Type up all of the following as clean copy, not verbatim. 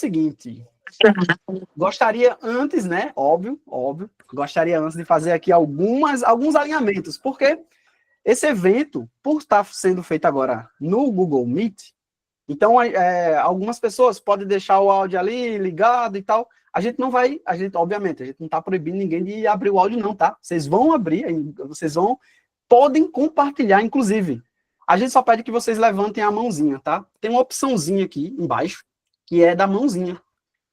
seguinte, gostaria antes, né, óbvio, gostaria antes de fazer aqui alguns alinhamentos, porque esse evento, por estar sendo feito agora no Google Meet, então algumas pessoas podem deixar o áudio ali ligado e tal, obviamente, a gente não está proibindo ninguém de abrir o áudio não, tá? Vocês vão abrir, podem compartilhar, inclusive. A gente só pede que vocês levantem a mãozinha, tá? Tem uma opçãozinha aqui embaixo, que é da mãozinha.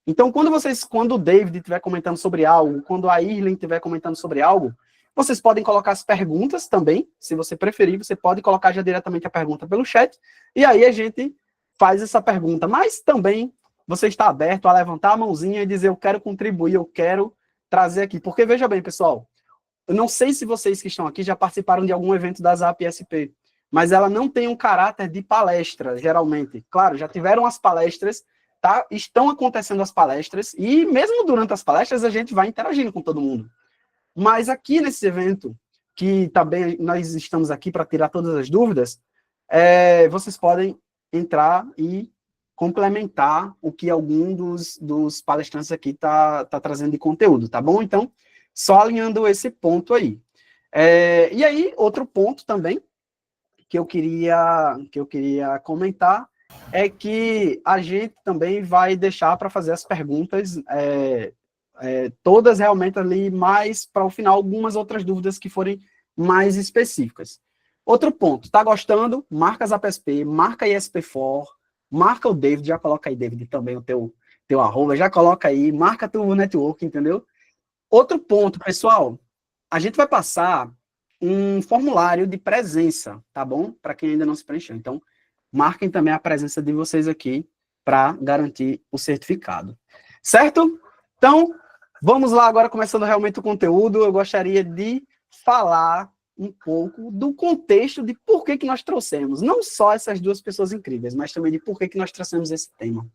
Então, quando o David estiver comentando sobre algo, quando a Irlen estiver comentando sobre algo, vocês podem colocar as perguntas também, se você preferir, você pode colocar já diretamente a pergunta pelo chat, e aí a gente faz essa pergunta. Mas também você está aberto a levantar a mãozinha e dizer, eu quero contribuir, eu quero trazer aqui. Porque, veja bem, pessoal, eu não sei se vocês que estão aqui já participaram de algum evento da ZAP-SP, mas ela não tem um caráter de palestra, geralmente. Claro, já tiveram as palestras, tá? Estão acontecendo as palestras, e mesmo durante as palestras a gente vai interagindo com todo mundo. Mas aqui nesse evento, que também nós estamos aqui para tirar todas as dúvidas, vocês podem entrar e complementar o que algum dos palestrantes aqui tá trazendo de conteúdo, tá bom? Então, só alinhando esse ponto aí. E aí, outro ponto também, que eu queria comentar, é que a gente também vai deixar para fazer as perguntas, todas realmente ali, mais para o final, algumas outras dúvidas que forem mais específicas. Outro ponto, tá gostando? Marca a ZAP-SP, marca a ISP4, marca o David, já coloca aí, David, também o teu arroba, já coloca aí, marca teu network, entendeu? Outro ponto, pessoal, a gente vai passar um formulário de presença, tá bom? Para quem ainda não se preencheu. Então, marquem também a presença de vocês aqui para garantir o certificado. Certo? Então, vamos lá agora, começando realmente o conteúdo. Eu gostaria de falar um pouco do contexto de por que nós trouxemos, não só essas duas pessoas incríveis, mas também de por que nós trouxemos esse tema.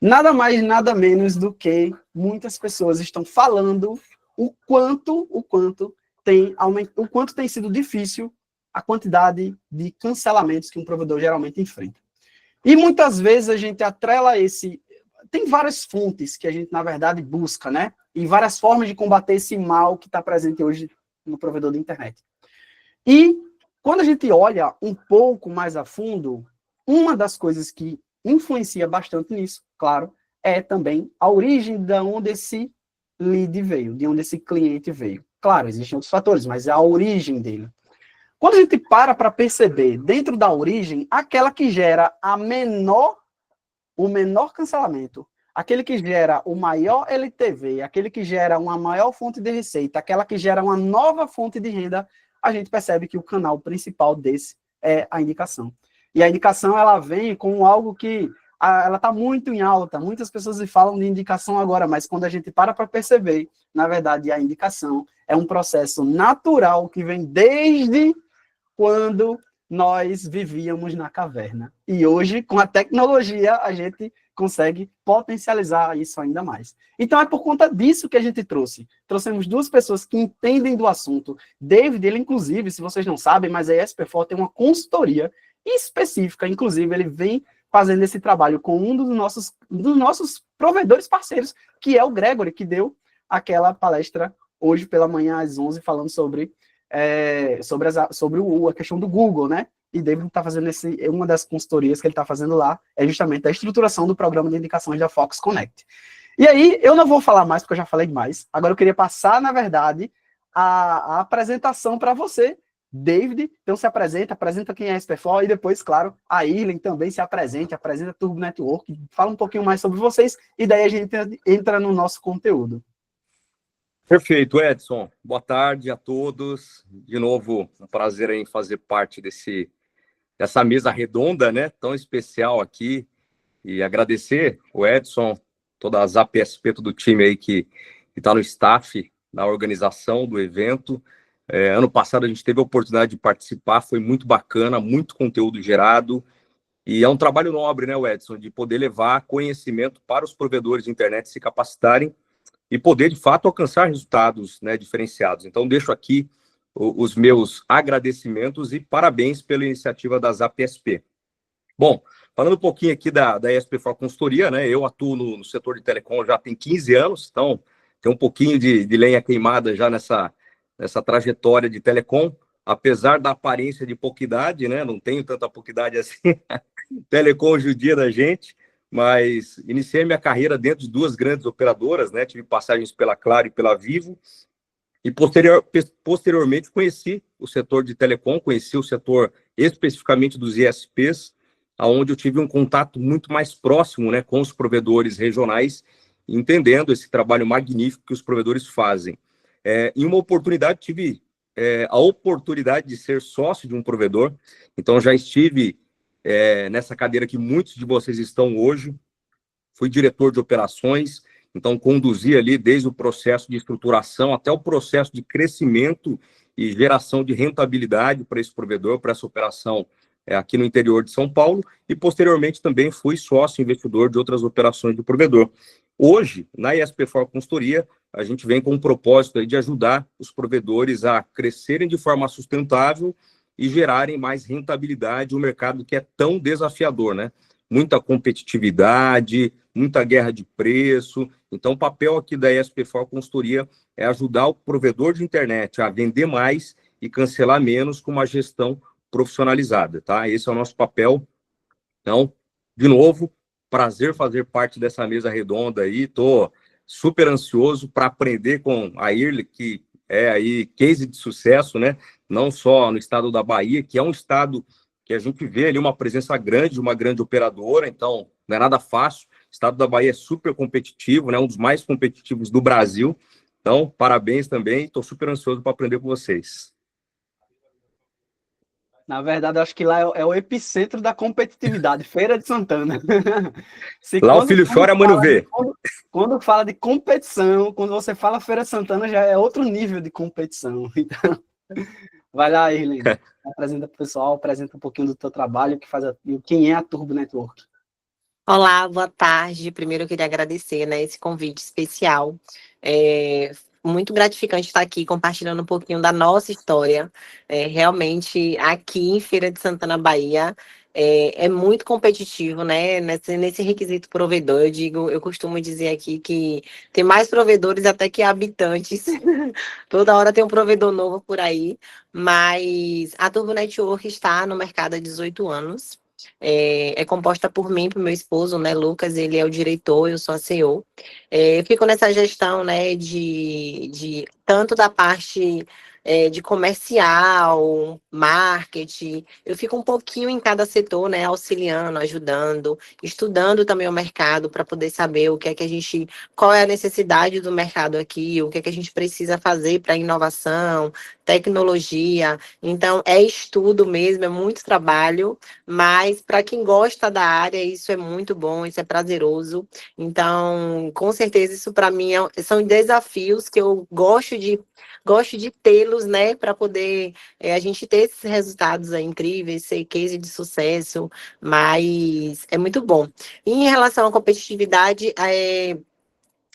Nada mais, nada menos do que muitas pessoas estão falando o quanto tem sido difícil a quantidade de cancelamentos que um provedor geralmente enfrenta. E muitas vezes a gente atrela tem várias fontes que a gente, na verdade, busca, né? E várias formas de combater esse mal que está presente hoje no provedor da internet. E quando a gente olha um pouco mais a fundo, uma das coisas que influencia bastante nisso, claro, é também a origem de onde esse lead veio, de onde esse cliente veio. Claro, existem outros fatores, mas é a origem dele. Quando a gente para perceber, dentro da origem, aquela que gera o menor cancelamento, aquele que gera o maior LTV, aquele que gera uma maior fonte de receita, aquela que gera uma nova fonte de renda, a gente percebe que o canal principal desse é a indicação. E a indicação, ela vem com algo que ela está muito em alta, muitas pessoas falam de indicação agora, mas quando a gente para perceber, na verdade, a indicação é um processo natural que vem desde quando nós vivíamos na caverna. E hoje, com a tecnologia, a gente consegue potencializar isso ainda mais. Então, é por conta disso que a gente trouxemos duas pessoas que entendem do assunto. David, ele, inclusive, se vocês não sabem, mas a ESP4 tem uma consultoria específica, inclusive, ele vem fazendo esse trabalho com um dos nossos provedores parceiros, que é o Gregory, que deu aquela palestra hoje pela manhã às 11, falando sobre a questão do Google, né? E David está fazendo uma das consultorias que ele está fazendo lá é justamente a estruturação do programa de indicações da Fox Connect. E aí, eu não vou falar mais, porque eu já falei demais. Agora eu queria passar, na verdade, a apresentação para você, David. Então se apresenta quem é a SP4 e depois, claro, a Irlen também se apresenta Turbo Network, fala um pouquinho mais sobre vocês e daí a gente entra no nosso conteúdo. Perfeito, Edson. Boa tarde a todos. De novo, um prazer em fazer parte dessa mesa redonda, né? Tão especial aqui. E agradecer o Edson, toda a ZAP-SP, todo o time aí que está no staff, na organização do evento. Ano passado a gente teve a oportunidade de participar, foi muito bacana, muito conteúdo gerado. E é um trabalho nobre, né, Edson, de poder levar conhecimento para os provedores de internet se capacitarem e poder, de fato, alcançar resultados, né, diferenciados. Então, deixo aqui os meus agradecimentos e parabéns pela iniciativa da ZAP-SP. Bom, Falando um pouquinho aqui da ESP4 Consultoria, né? Eu atuo no setor de telecom já tem 15 anos, então tem um pouquinho de lenha queimada já nessa trajetória de telecom, apesar da aparência de pouca idade, né? Não tenho tanta pouca idade assim, telecom judia da gente, mas iniciei minha carreira dentro de duas grandes operadoras, né? Tive passagens pela Claro e pela Vivo, e posteriormente conheci o setor de telecom, conheci o setor especificamente dos ISPs, aonde eu tive um contato muito mais próximo, né, com os provedores regionais, entendendo esse trabalho magnífico que os provedores fazem. Em uma oportunidade, tive a oportunidade de ser sócio de um provedor, então já estive nessa cadeira que muitos de vocês estão hoje, fui diretor de operações, então conduzi ali desde o processo de estruturação até o processo de crescimento e geração de rentabilidade para esse provedor, para essa operação aqui no interior de São Paulo, e posteriormente também fui sócio investidor de outras operações do provedor. Hoje, na ESP4 Consultoria, a gente vem com um propósito aí de ajudar os provedores a crescerem de forma sustentável e gerarem mais rentabilidade no mercado que é tão desafiador, né? Muita competitividade, muita guerra de preço. Então, o papel aqui da ESP4 Consultoria é ajudar o provedor de internet a vender mais e cancelar menos com uma gestão profissionalizada, tá? Esse é o nosso papel. Então, de novo, prazer fazer parte dessa mesa redonda aí. Estou super ansioso para aprender com a Irle, que é aí case de sucesso, né? Não só no estado da Bahia, que é um estado que a gente vê ali uma presença grande, uma grande operadora, então não é nada fácil. O estado da Bahia é super competitivo, né? Um dos mais competitivos do Brasil. Então, parabéns também. Estou super ansioso para aprender com vocês. Na verdade, eu acho que lá é o epicentro da competitividade, Feira de Santana. Se Lá o filho chora, a mãe não vê. Quando fala de competição, quando você fala Feira de Santana, já é outro nível de competição. Então, vai lá, Irlene. Apresenta para o pessoal, apresenta um pouquinho do teu trabalho, quem é a Turbo Network. Olá, boa tarde. Primeiro eu queria agradecer, né, esse convite especial. É muito gratificante estar aqui compartilhando um pouquinho da nossa história. Realmente, aqui em Feira de Santana, Bahia, é muito competitivo, né? Nesse requisito provedor, eu costumo dizer aqui que tem mais provedores até que habitantes. Toda hora tem um provedor novo por aí. Mas a Turbo Network está no mercado há 18 anos. É composta por mim, por meu esposo, né, Lucas, ele é o diretor, eu sou a CEO. Eu fico nessa gestão, né, de tanto da parte de comercial, marketing, eu fico um pouquinho em cada setor, né, auxiliando, ajudando, estudando também o mercado para poder saber o que é que a gente, qual é a necessidade do mercado aqui, o que é que a gente precisa fazer para inovação, tecnologia. Então, é estudo mesmo, é muito trabalho, mas para quem gosta da área, isso é muito bom, isso é prazeroso. Então, com certeza, isso para mim são desafios que eu gosto de tê-los, né, para poder a gente ter esses resultados aí incríveis, ser case de sucesso, mas é muito bom. E em relação à competitividade,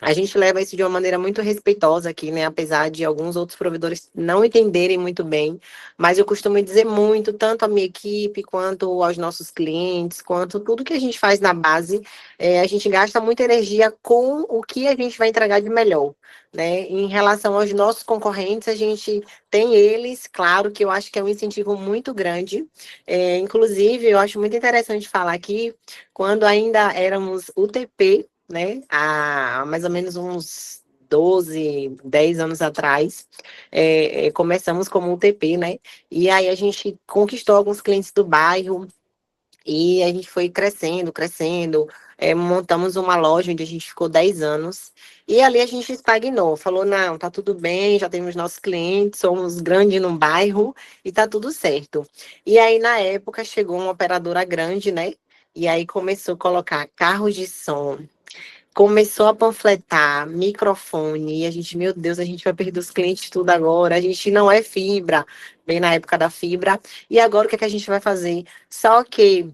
a gente leva isso de uma maneira muito respeitosa aqui, né? Apesar de alguns outros provedores não entenderem muito bem, mas eu costumo dizer muito, tanto à minha equipe, quanto aos nossos clientes, quanto tudo que a gente faz na base, a gente gasta muita energia com o que a gente vai entregar de melhor, né? Em relação aos nossos concorrentes, a gente tem eles, claro que eu acho que é um incentivo muito grande. Inclusive, eu acho muito interessante falar aqui, quando ainda éramos UTP, né, há mais ou menos uns 12, 10 anos atrás, começamos como UTP, né, e aí a gente conquistou alguns clientes do bairro, e a gente foi crescendo, montamos uma loja onde a gente ficou 10 anos, e ali a gente estagnou, falou, não, tá tudo bem, já temos nossos clientes, somos grandes no bairro, e tá tudo certo. E aí, na época, chegou uma operadora grande, né, e aí começou a colocar carros de som, começou a panfletar, microfone, e a gente, meu Deus, a gente vai perder os clientes tudo agora, a gente não é fibra, bem na época da fibra, e agora o que é que a gente vai fazer? Só que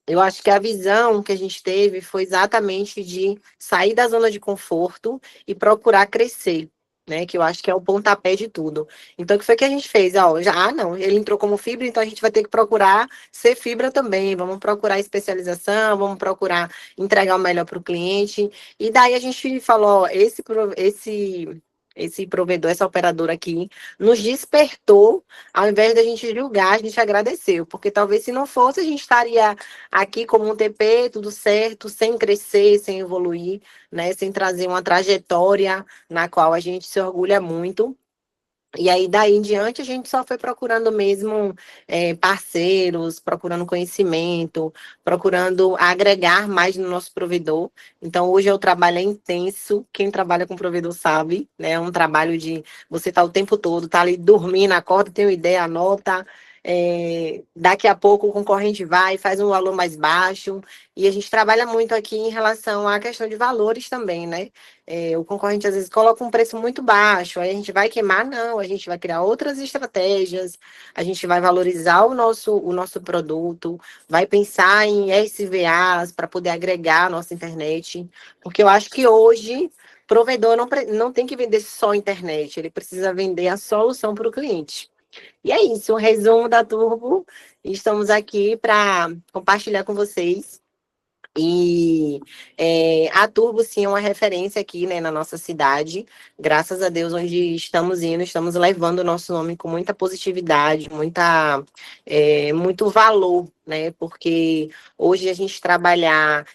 eu acho que a visão que a gente teve foi exatamente de sair da zona de conforto e procurar crescer. né? Que eu acho que é o pontapé de tudo. Então, o que foi que a gente fez? Ó, não, ele entrou como fibra, então a gente vai ter que procurar ser fibra também. Vamos procurar especialização, vamos procurar entregar o melhor para o cliente. E daí a gente falou, ó, esse provedor, essa operadora aqui, nos despertou, ao invés da gente julgar, a gente agradeceu, porque talvez se não fosse, a gente estaria aqui como um TP, tudo certo, sem crescer, sem evoluir, né, sem trazer uma trajetória na qual a gente se orgulha muito. E aí, daí em diante, a gente só foi procurando mesmo parceiros, procurando conhecimento, procurando agregar mais no nosso provedor. Então, hoje o trabalho é intenso. Quem trabalha com provedor sabe, né? É um trabalho de você estar o tempo todo, tá ali dormindo, acorda, tem uma ideia, anota. Daqui a pouco o concorrente vai, faz um valor mais baixo. E a gente trabalha muito aqui em relação à questão de valores também, né? O concorrente às vezes coloca um preço muito baixo, aí a gente vai queimar, não, a gente vai criar outras estratégias, a gente vai valorizar o nosso produto, vai pensar em SVAs para poder agregar a nossa internet, porque eu acho que hoje provedor não tem que vender só internet, ele precisa vender a solução para o cliente. E é isso, o resumo da Turbo. Estamos aqui para compartilhar com vocês. E a Turbo, sim, é uma referência aqui, né, na nossa cidade. Graças a Deus, onde estamos indo, estamos levando o nosso nome com muita positividade, muito valor, né? Porque hoje a gente trabalhar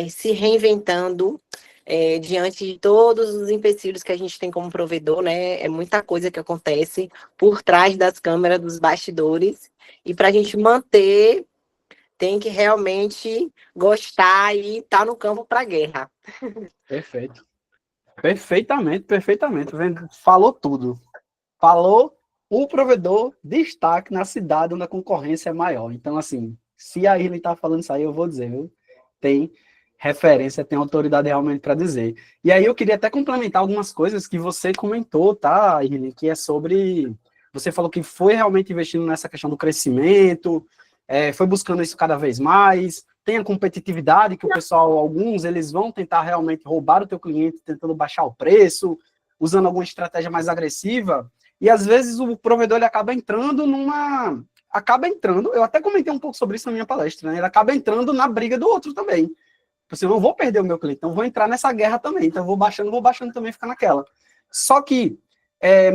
se reinventando diante de todos os empecilhos que a gente tem como provedor, né? É muita coisa que acontece por trás das câmeras, dos bastidores. E para a gente manter, tem que realmente gostar e estar no campo para a guerra. Perfeito. Perfeitamente, perfeitamente. Falou tudo. Falou o provedor destaque na cidade onde a concorrência é maior. Então, assim, se a Irene está falando isso aí, eu vou dizer, viu? Tem referência, tem autoridade realmente para dizer. E aí eu queria até complementar algumas coisas que você comentou, tá, Irene? Que é sobre... Você falou que foi realmente investindo nessa questão do crescimento, foi buscando isso cada vez mais, tem a competitividade que o pessoal, alguns, eles vão tentar realmente roubar o teu cliente, tentando baixar o preço, usando alguma estratégia mais agressiva, e às vezes o provedor ele acaba entrando, eu até comentei um pouco sobre isso na minha palestra, né? Ele acaba entrando na briga do outro também. Assim, eu não vou perder o meu cliente, então eu vou entrar nessa guerra também, então eu vou baixando também, ficar naquela. Só que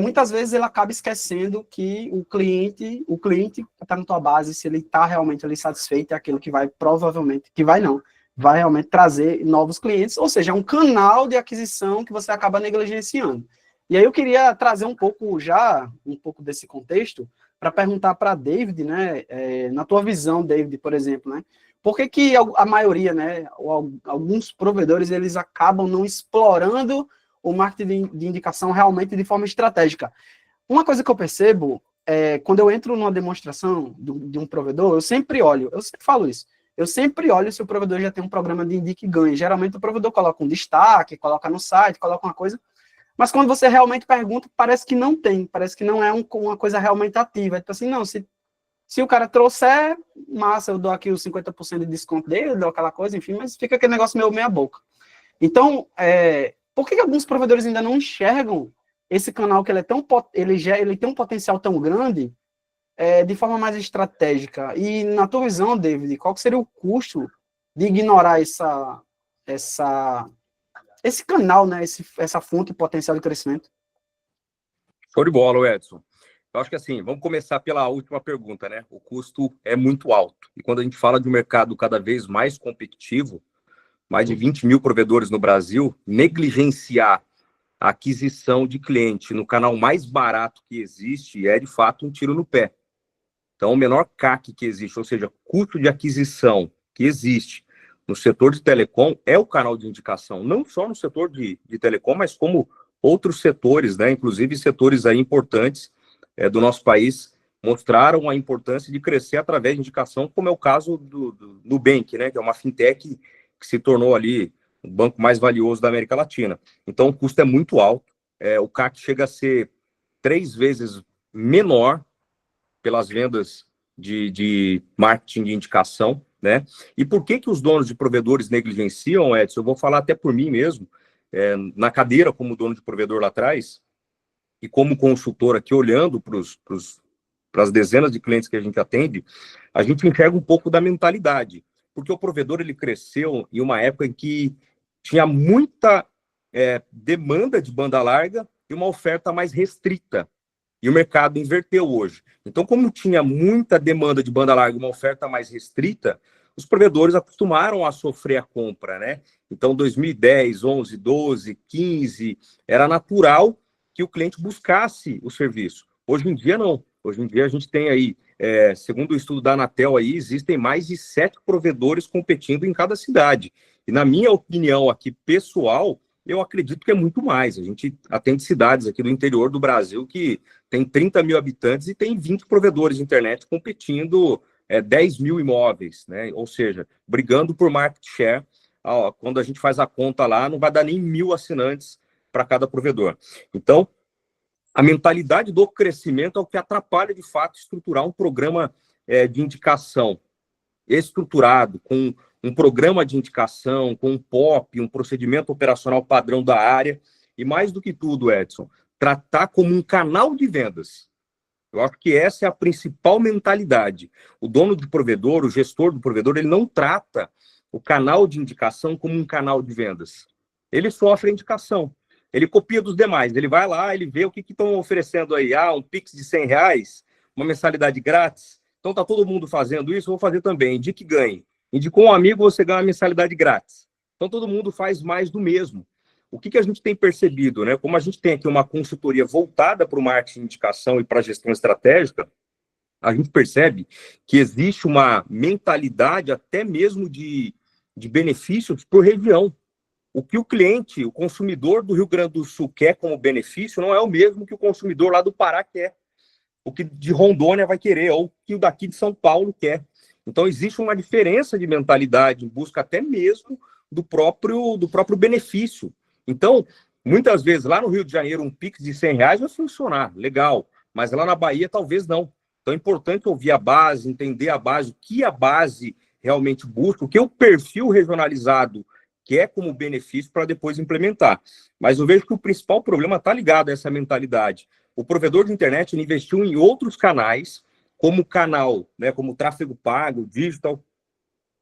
muitas vezes ele acaba esquecendo que o cliente que está na tua base, se ele está realmente ali satisfeito, é aquilo que vai vai realmente trazer novos clientes, ou seja, é um canal de aquisição que você acaba negligenciando. E aí eu queria trazer um pouco desse contexto para perguntar para David, né, na tua visão, David, por exemplo, né, por que a maioria, né, alguns provedores, eles acabam não explorando o marketing de indicação realmente de forma estratégica? Uma coisa que eu percebo, quando eu entro numa demonstração de um provedor, eu sempre falo isso, eu sempre olho se o provedor já tem um programa de indique e ganhe. Geralmente o provedor coloca um destaque, coloca no site, coloca uma coisa, mas quando você realmente pergunta, parece que não tem, parece que não é uma coisa realmente ativa. Então, assim, não, se o cara trouxer, massa, eu dou aqui os 50% de desconto dele, dou aquela coisa, enfim, mas fica aquele negócio meio meia boca. Então, por que alguns provedores ainda não enxergam esse canal que ele tem um potencial tão grande de forma mais estratégica? E na tua visão, David, qual que seria o custo de ignorar esse canal, né, essa fonte potencial de crescimento? Show de bola, Edson. Eu acho que assim, vamos começar pela última pergunta, né? O custo é muito alto. E quando a gente fala de um mercado cada vez mais competitivo, mais de 20 mil provedores no Brasil, negligenciar a aquisição de cliente no canal mais barato que existe é, de fato, um tiro no pé. Então, o menor CAC que existe, ou seja, custo de aquisição que existe no setor de telecom, é o canal de indicação. Não só no setor de telecom, mas como outros setores, né? Inclusive setores aí importantes do nosso país, mostraram a importância de crescer através de indicação, como é o caso do Nubank, né? Que é uma fintech que se tornou ali o banco mais valioso da América Latina. Então, o custo é muito alto. O CAC chega a ser 3 vezes menor pelas vendas de marketing de indicação, né? E por que os donos de provedores negligenciam, Edson? Eu vou falar até por mim mesmo, na cadeira como dono de provedor lá atrás, e como consultor aqui, olhando para as dezenas de clientes que a gente atende, a gente enxerga um pouco da mentalidade, porque o provedor ele cresceu em uma época em que tinha muita demanda de banda larga e uma oferta mais restrita. E o mercado inverteu hoje. Então, como tinha muita demanda de banda larga e uma oferta mais restrita, os provedores acostumaram a sofrer a compra, né? Então, 2010, 11, 12, 15, era natural que o cliente buscasse o serviço. Hoje em dia, não. Hoje em dia, a gente tem aí, segundo o estudo da Anatel, aí, existem mais de 7 provedores competindo em cada cidade. E, na minha opinião aqui, pessoal, eu acredito que é muito mais. A gente atende cidades aqui do interior do Brasil que tem 30 mil habitantes e tem 20 provedores de internet competindo 10 mil imóveis, né? Ou seja, brigando por market share. Quando a gente faz a conta lá, não vai dar nem 1.000 assinantes para cada provedor. Então, a mentalidade do crescimento é o que atrapalha, de fato, estruturar um programa de indicação estruturado, com um programa de indicação, com um POP, um procedimento operacional padrão da área, e mais do que tudo, Edson, tratar como um canal de vendas. Eu acho que essa é a principal mentalidade. O dono do provedor, o gestor do provedor, ele não trata o canal de indicação como um canal de vendas. Ele sofre a indicação. Ele copia dos demais. Ele vai lá, ele vê o que estão oferecendo aí. Um Pix de R$100, uma mensalidade grátis. Então tá todo mundo fazendo isso, eu vou fazer também. Indique e ganhe. Indicou um amigo, você ganha uma mensalidade grátis. Então todo mundo faz mais do mesmo. O que a gente tem percebido, né? Como a gente tem aqui uma consultoria voltada para o marketing de indicação e para a gestão estratégica, a gente percebe que existe uma mentalidade até mesmo de benefícios por região. O que o cliente, o consumidor do Rio Grande do Sul quer como benefício não é o mesmo que o consumidor lá do Pará quer. O que de Rondônia vai querer, ou o que o daqui de São Paulo quer. Então, existe uma diferença de mentalidade em busca até mesmo do próprio benefício. Então, muitas vezes, lá no Rio de Janeiro, um Pix de R$100 vai funcionar, legal, mas lá na Bahia, talvez não. Então, é importante ouvir a base, entender a base, o que a base realmente busca, o que o perfil regionalizado quer como benefício para depois implementar. Mas eu vejo que o principal problema está ligado a essa mentalidade. O provedor de internet investiu em outros canais, como canal, né, como tráfego pago, digital,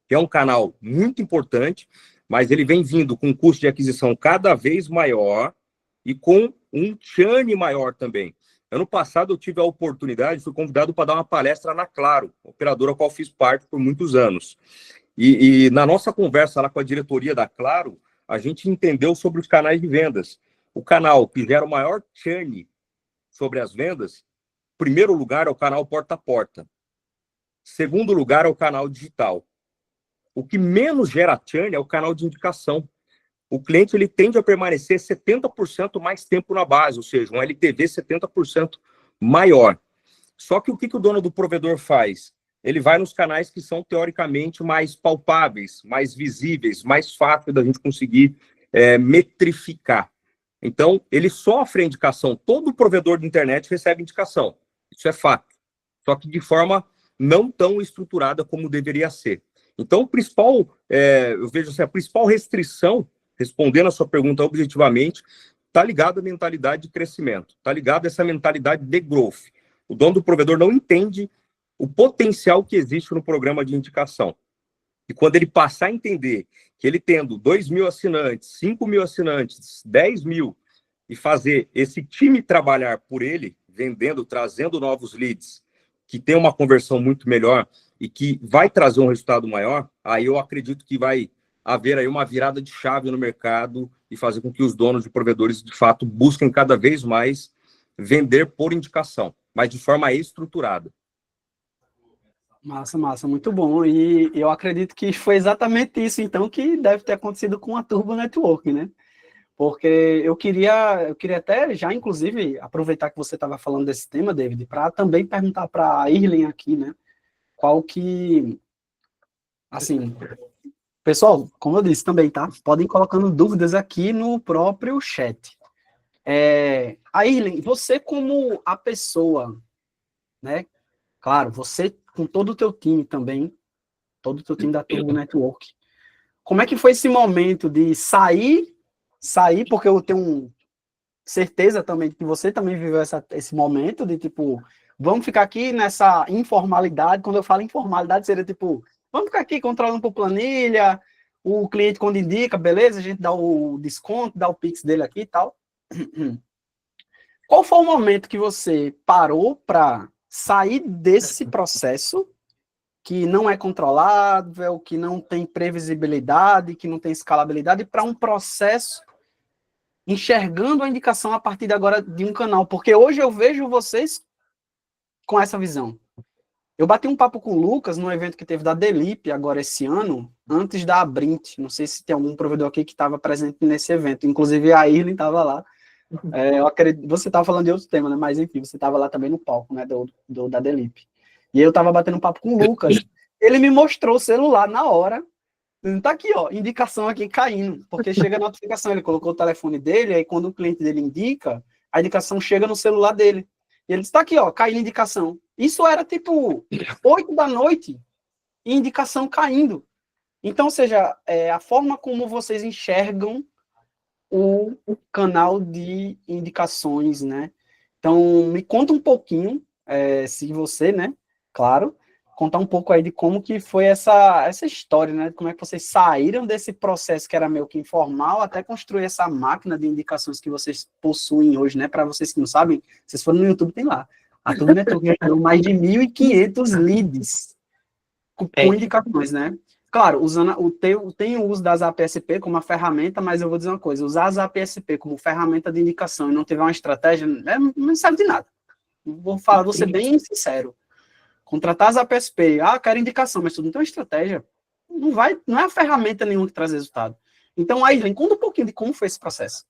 que é um canal muito importante, mas ele vem vindo com um custo de aquisição cada vez maior e com um churn maior também. Ano passado eu tive a oportunidade, fui convidado para dar uma palestra na Claro, operadora a qual fiz parte por muitos anos. E na nossa conversa lá com a diretoria da Claro, a gente entendeu sobre os canais de vendas. O canal que gera o maior churn sobre as vendas, primeiro lugar é o canal porta a porta. Segundo lugar é o canal digital. O que menos gera churn é o canal de indicação. O cliente ele tende a permanecer 70% mais tempo na base, ou seja, um LTV 70% maior. Só que o que o dono do provedor faz? Ele vai nos canais que são teoricamente mais palpáveis, mais visíveis, mais fácil da gente conseguir metrificar. Então, ele sofre a indicação. Todo provedor de internet recebe indicação. Isso é fato. Só que de forma não tão estruturada como deveria ser. Então, o principal, eu vejo assim, a principal restrição, respondendo a sua pergunta objetivamente, está ligado à mentalidade de crescimento, está ligado a essa mentalidade de growth. O dono do provedor não entende o potencial que existe no programa de indicação. E quando ele passar a entender que ele tendo 2.000 assinantes, 5.000 assinantes, 10.000, e fazer esse time trabalhar por ele, vendendo, trazendo novos leads, que tem uma conversão muito melhor e que vai trazer um resultado maior, aí eu acredito que vai haver aí uma virada de chave no mercado e fazer com que os donos de provedores, de fato, busquem cada vez mais vender por indicação, mas de forma estruturada. Massa, massa, muito bom. E eu acredito que foi exatamente isso, então, que deve ter acontecido com a Turbo Network, né? Porque eu queria até já, inclusive, aproveitar que você estava falando desse tema, David, para também perguntar para a Irlen aqui, né? Qual que, assim, pessoal, como eu disse também, tá? Podem ir colocando dúvidas aqui no próprio chat. A Irlen, você como a pessoa, né? Claro, você com todo o teu time também, todo o teu time da Turbo Network, como é que foi esse momento de sair, porque eu tenho certeza também que você também viveu esse momento de, tipo, vamos ficar aqui nessa informalidade. Quando eu falo informalidade, seria tipo, vamos ficar aqui controlando por planilha, o cliente quando indica, beleza, a gente dá o desconto, dá o Pix dele aqui e tal. Qual foi o momento que você parou para sair desse processo que não é controlável, que não tem previsibilidade, que não tem escalabilidade, para um processo enxergando a indicação a partir de agora de um canal? Porque hoje eu vejo vocês com essa visão. Eu bati um papo com o Lucas no evento que teve da Delip agora esse ano, antes da Abrint. Não sei se tem algum provedor aqui que estava presente nesse evento. Inclusive a Irlin estava lá. Eu acredito, você estava falando de outro tema, né? Mas enfim, você estava lá também no palco, né? Da Delip. E eu estava batendo um papo com o Lucas. Ele me mostrou o celular na hora. Tá aqui, ó, indicação aqui caindo, porque chega a notificação. Ele colocou o telefone dele, aí quando o cliente dele indica, a indicação chega no celular dele. E ele está aqui, ó, caindo indicação. Isso era tipo 8 da noite e indicação caindo. Então, ou seja, a forma como vocês enxergam o canal de indicações, né? Então, me conta um pouquinho, se você, né, claro, contar um pouco aí de como que foi essa história, né? Como é que vocês saíram desse processo que era meio que informal até construir essa máquina de indicações que vocês possuem hoje, né? Para vocês que não sabem, vocês foram no YouTube, tem lá. A Turbo Network ganhou mais de 1.500 leads com indicações, né? Claro, tem o uso das APSP como uma ferramenta, mas eu vou dizer uma coisa, usar as APSP como ferramenta de indicação e não tiver uma estratégia, não serve de nada. Vou ser bem sincero. Contratar as APSP, quero indicação, mas tu não tem uma estratégia, não é a ferramenta nenhuma que traz resultado. Então, Aislen, conta um pouquinho de como foi esse processo.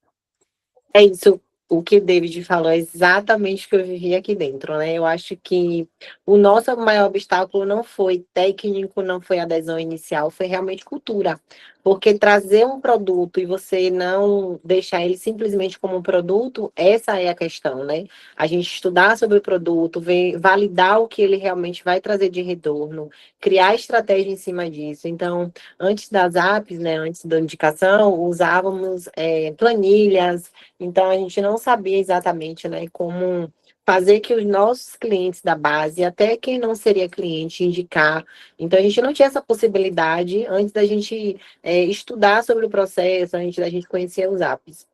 É isso, o que o David falou é exatamente o que eu vivi aqui dentro, né? Eu acho que o nosso maior obstáculo não foi técnico, não foi adesão inicial, foi realmente cultura. Porque trazer um produto e você não deixar ele simplesmente como um produto, essa é a questão, né? A gente estudar sobre o produto, ver, validar o que ele realmente vai trazer de retorno, criar estratégia em cima disso. Então, antes das apps, né, antes da indicação, usávamos planilhas. Então, a gente não sabia exatamente, né, como fazer que os nossos clientes da base, até quem não seria cliente, indicar. Então, a gente não tinha essa possibilidade antes da gente estudar sobre o processo, antes da gente conhecer os apps.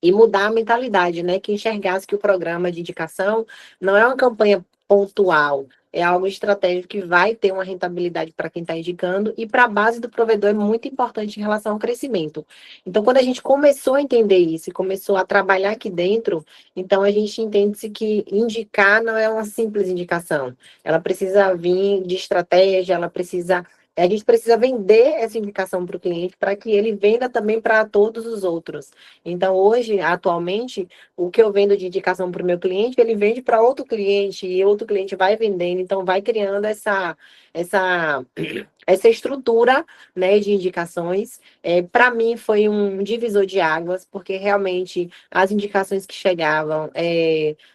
E mudar a mentalidade, né? Que enxergasse que o programa de indicação não é uma campanha pontual, é algo estratégico que vai ter uma rentabilidade para quem está indicando e para a base do provedor é muito importante em relação ao crescimento. Então, quando a gente começou a entender isso e começou a trabalhar aqui dentro, então a gente entende-se que indicar não é uma simples indicação. Ela precisa vir de estratégia, a gente precisa vender essa indicação para o cliente para que ele venda também para todos os outros. Então, hoje, atualmente, o que eu vendo de indicação para o meu cliente, ele vende para outro cliente e outro cliente vai vendendo. Então, vai criando essa, essa estrutura, né, de indicações. Para mim, foi um divisor de águas, porque realmente as indicações que chegavam,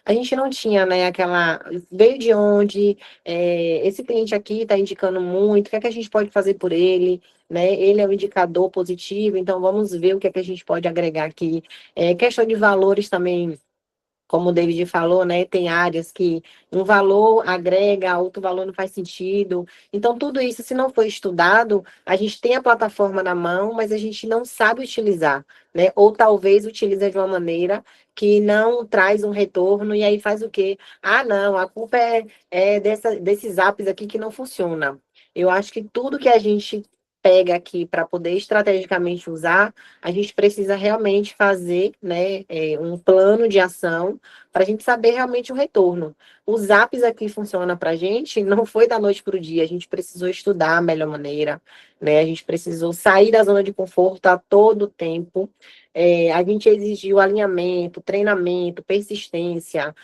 a gente não tinha, né, aquela... Veio de onde? Esse cliente aqui está indicando muito, o que é que a gente pode fazer por ele? Né? Ele é um indicador positivo, então vamos ver o que é que a gente pode agregar aqui. Questão de valores também, como o David falou, né? Tem áreas que um valor agrega, outro valor não faz sentido. Então, tudo isso, se não for estudado, a gente tem a plataforma na mão, mas a gente não sabe utilizar, né? Ou talvez utiliza de uma maneira que não traz um retorno, e aí faz o quê? Não, a culpa desses apps aqui que não funciona. Eu acho que tudo que a gente pega aqui para poder estrategicamente usar, a gente precisa realmente fazer, né, um plano de ação para a gente saber realmente o retorno. Os apps aqui funcionam para a gente, não foi da noite para o dia, a gente precisou estudar a melhor maneira, né? A gente precisou sair da zona de conforto a todo tempo. A gente exigiu alinhamento, treinamento, persistência,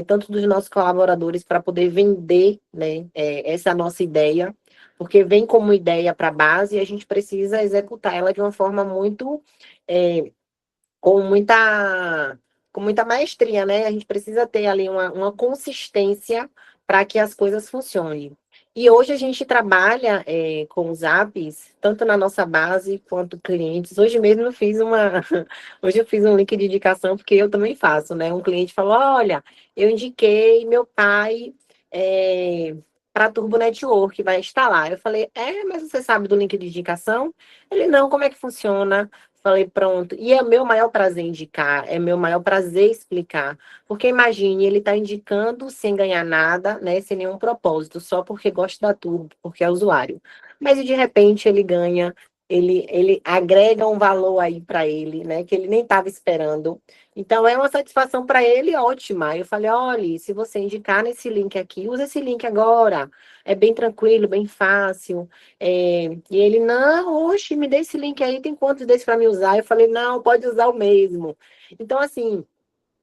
tanto dos nossos colaboradores para poder vender, né, essa nossa ideia, porque vem como ideia para a base e a gente precisa executar ela de uma forma muito, com muita maestria, né? A gente precisa ter ali uma consistência para que as coisas funcionem. E hoje a gente trabalha com os apps, tanto na nossa base quanto clientes. Hoje mesmo eu fiz hoje eu fiz um link de indicação, porque eu também faço, né? Um cliente falou: olha, eu indiquei meu pai para a Turbo Network, vai instalar. Eu falei: mas você sabe do link de indicação? Ele: não, como é que funciona? Falei: pronto. E é meu maior prazer indicar, é meu maior prazer explicar. Porque imagine, ele está indicando sem ganhar nada, né, sem nenhum propósito, só porque gosta da Turbo, porque é usuário. Mas de repente ele ganha, ele agrega um valor aí para ele, né, que ele nem estava esperando. Então é uma satisfação para ele ótima. Eu falei: olha, se você indicar nesse link aqui, usa esse link agora. É bem tranquilo, bem fácil. E ele: não, oxe, me dê esse link aí, tem quantos desses para me usar? Eu falei: não, pode usar o mesmo. Então, assim,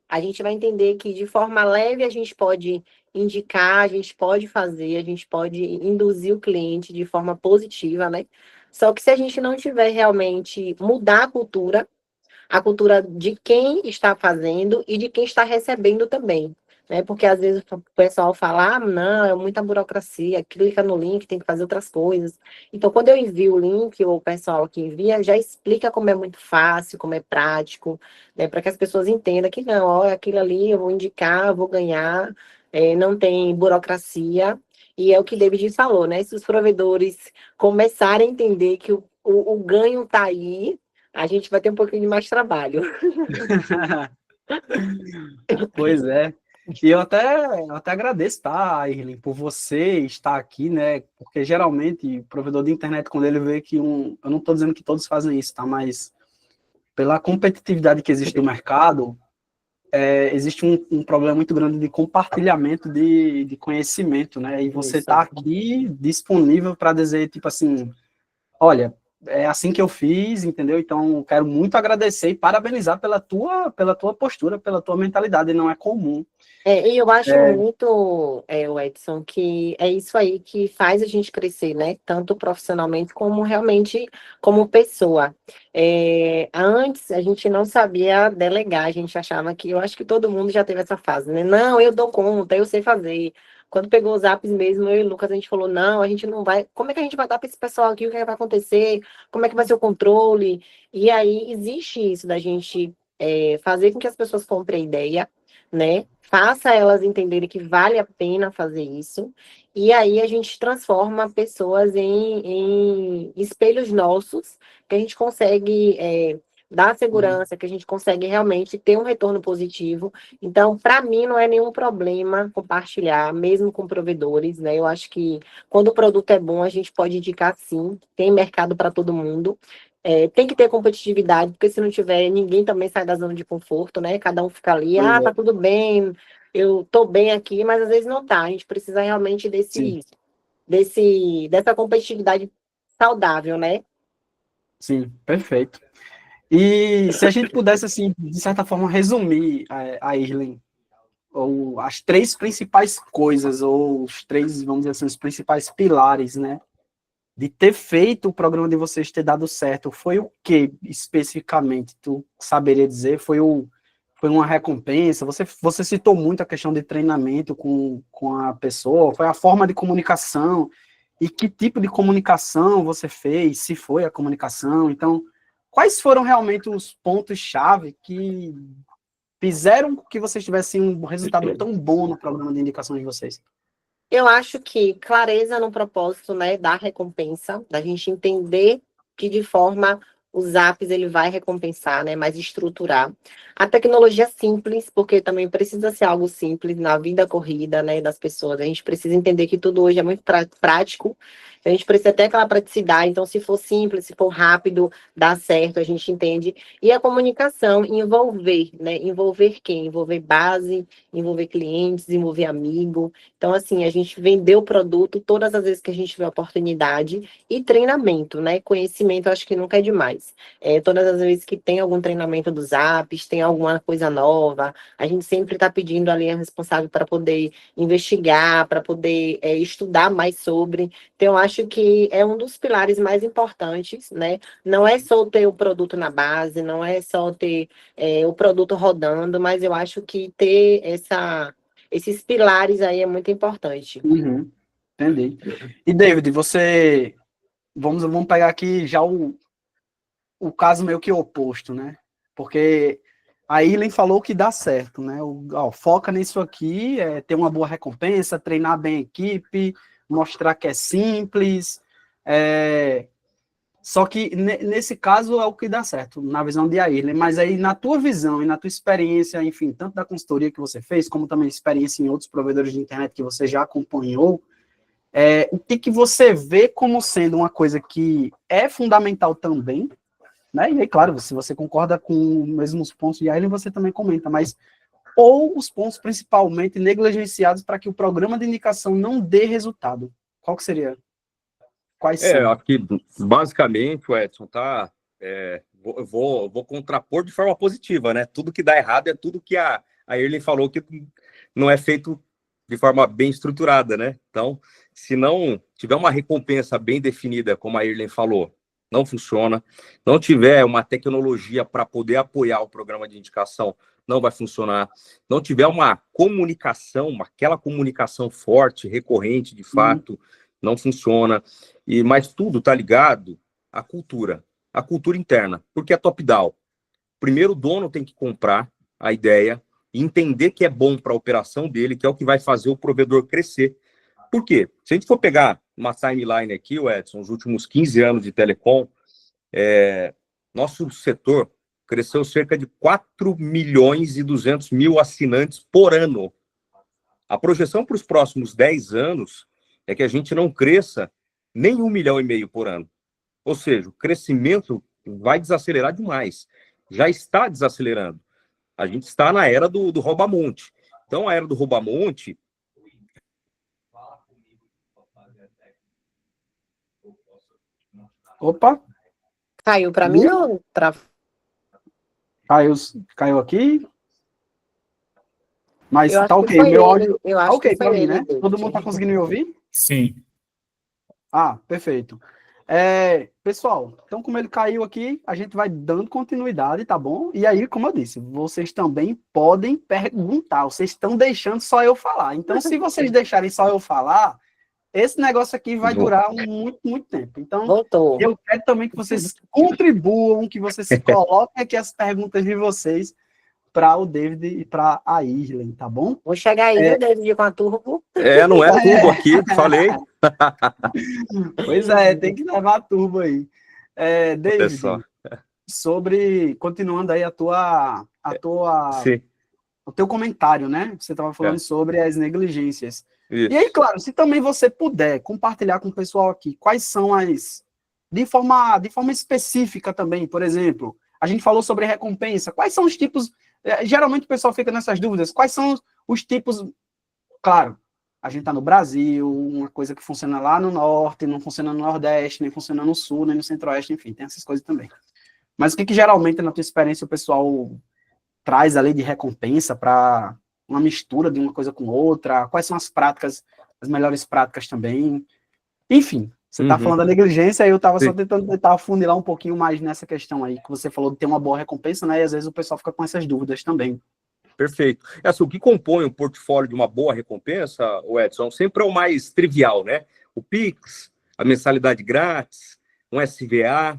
a gente vai entender que de forma leve a gente pode indicar, a gente pode fazer, a gente pode induzir o cliente de forma positiva, né? Só que se a gente não tiver realmente mudar a cultura de quem está fazendo e de quem está recebendo também, né? Porque às vezes o pessoal fala: não, é muita burocracia, clica no link, tem que fazer outras coisas. Então, quando eu envio o link, ou o pessoal que envia já explica como é muito fácil, como é prático, né? Para que as pessoas entendam que não, ó, aquilo ali eu vou indicar, eu vou ganhar, não tem burocracia. E é o que David falou, né? Se os provedores começarem a entender que o ganho está aí, a gente vai ter um pouquinho de mais trabalho. Pois é. E eu até agradeço, tá, Irlin, por você estar aqui, né? Porque geralmente o provedor de internet, quando ele vê que eu não estou dizendo que todos fazem isso, tá? Mas pela competitividade que existe no mercado, existe um problema muito grande de compartilhamento de conhecimento, né? E você Isso. está aqui disponível para dizer, tipo assim, olha, é assim que eu fiz, entendeu? Então, quero muito agradecer e parabenizar pela tua postura, pela tua mentalidade, não é comum. E eu acho muito, o Edson, que é isso aí que faz a gente crescer, né? Tanto profissionalmente como realmente como pessoa. Antes a gente não sabia delegar, a gente achava que, eu acho que todo mundo já teve essa fase, né? Não, eu dou conta, eu sei fazer. Quando pegou os apps mesmo, eu e o Lucas, a gente falou: não, a gente não vai. Como é que a gente vai dar para esse pessoal aqui? O que é que vai acontecer? Como é que vai ser o controle? E aí existe isso da gente fazer com que as pessoas comprem a ideia, né? Faça elas entenderem que vale a pena fazer isso. E aí a gente transforma pessoas em espelhos nossos, que a gente consegue dar segurança, que a gente consegue realmente ter um retorno positivo. Então, para mim, não é nenhum problema compartilhar, mesmo com provedores, né? Eu acho que quando o produto é bom, a gente pode indicar sim, tem mercado para todo mundo. Tem que ter competitividade, porque se não tiver, ninguém também sai da zona de conforto, né? Cada um fica ali: Pois tá é, tudo bem, eu tô bem aqui, mas às vezes não tá. A gente precisa realmente sim, dessa competitividade saudável, né? sim, perfeito. E se a gente pudesse, assim, de certa forma, resumir a Irlen, ou as três principais coisas, ou os três, vamos dizer assim, os principais pilares, né, de ter feito o programa de vocês ter dado certo, foi o que especificamente? Tu saberia dizer? Foi uma recompensa? Você citou muito a questão de treinamento com a pessoa, foi a forma de comunicação, e que tipo de comunicação você fez, se foi a comunicação. Então, quais foram realmente os pontos-chave que fizeram que vocês tivessem um resultado tão bom no programa de indicação de vocês? Eu acho que clareza no propósito, né, da recompensa, da gente entender que de forma os apps ele vai recompensar, né, mais estruturar. A tecnologia simples, porque também precisa ser algo simples na vida corrida, né, das pessoas. A gente precisa entender que tudo hoje é muito prático. A gente precisa ter aquela praticidade. Então, se for simples, se for rápido, dá certo, a gente entende. E a comunicação, envolver, né? Envolver quem? Envolver base, envolver clientes, envolver amigo. Então, assim, a gente vendeu o produto todas as vezes que a gente tiver oportunidade e treinamento, né? Conhecimento, eu acho que nunca é demais. Todas as vezes que tem algum treinamento dos apps, tem alguma coisa nova, a gente sempre está pedindo ali a responsável para poder investigar, para poder estudar mais sobre. Então, eu acho que é um dos pilares mais importantes, né? Não é só ter o produto na base, não é só ter o produto rodando, mas eu acho que ter esses pilares aí é muito importante. Uhum. Entendi. E, David, você... Vamos pegar aqui já o caso meio que oposto, né? Porque a Irlen falou que dá certo, né? Foca nisso aqui, ter uma boa recompensa, treinar bem a equipe, mostrar que é simples. Só que nesse caso é o que dá certo, na visão de Airlen. Mas aí, na tua visão e na tua experiência, enfim, tanto da consultoria que você fez, como também experiência em outros provedores de internet que você já acompanhou, o que você vê como sendo uma coisa que é fundamental também, né? E aí, claro, se você concorda com os mesmos pontos de Airlen, você também comenta, mas ou os pontos principalmente negligenciados para que o programa de indicação não dê resultado. Qual que seria? Quais são? Aqui, basicamente, o Edson, tá? Vou contrapor de forma positiva, né? Tudo que dá errado é tudo que a Irlen falou que não é feito de forma bem estruturada, né? Então, se não tiver uma recompensa bem definida, como a Irlen falou, não funciona. Não tiver uma tecnologia para poder apoiar o programa de indicação, não vai funcionar. Não tiver uma comunicação, aquela comunicação forte, recorrente, de fato, não funciona. Mas tudo está ligado à cultura interna, porque é top-down. Primeiro, o dono tem que comprar a ideia e entender que é bom para a operação dele, que é o que vai fazer o provedor crescer. Por quê? Se a gente for pegar uma timeline aqui, Edson, os últimos 15 anos de telecom, nosso setor cresceu cerca de 4.200.000 assinantes por ano. A projeção para os próximos 10 anos é que a gente não cresça nem 1,5 milhão por ano. Ou seja, o crescimento vai desacelerar demais. Já está desacelerando. A gente está na era do rouba-monte. Então, a era do rouba-monte... Opa! Caiu para mim ou para... Caiu aqui? Mas Eu tá acho que ok, foi meu ele, áudio eu tá acho ok que foi para mim, ele, né? David. Todo mundo tá conseguindo me ouvir? Sim. Ah, perfeito. Pessoal, então como ele caiu aqui, a gente vai dando continuidade, tá bom? E aí, como eu disse, vocês também podem perguntar, vocês estão deixando só eu falar. Então, se vocês deixarem só eu falar, esse negócio aqui vai durar muito, muito tempo. Então, Voltou. eu quero também que vocês contribuam, que vocês coloquem aqui as perguntas de vocês para o David e para a Irlen, tá bom? Vou chegar aí, viu, David, com a turbo. Não é turbo aqui, falei. Pois tem que levar a turbo aí. David, continuando aí o teu comentário, né? Você estava falando sobre as negligências. Isso. E aí, claro, se também você puder compartilhar com o pessoal aqui, quais são de forma específica também, por exemplo, a gente falou sobre recompensa, quais são os tipos, geralmente o pessoal fica nessas dúvidas, quais são os tipos, claro, a gente está no Brasil, uma coisa que funciona lá no norte, não funciona no nordeste, nem funciona no sul, nem no centro-oeste, enfim, tem essas coisas também. Mas o que geralmente, na tua experiência, o pessoal traz ali de recompensa para uma mistura de uma coisa com outra? Quais são as melhores práticas também? Enfim, você está falando da negligência, eu estava só tentando afunilar um pouquinho mais nessa questão aí, que você falou de ter uma boa recompensa, né? E às vezes o pessoal fica com essas dúvidas também. Perfeito. O que compõe o portfólio de uma boa recompensa, o Edson, sempre é o mais trivial, né? O Pix, a mensalidade grátis, um SVA,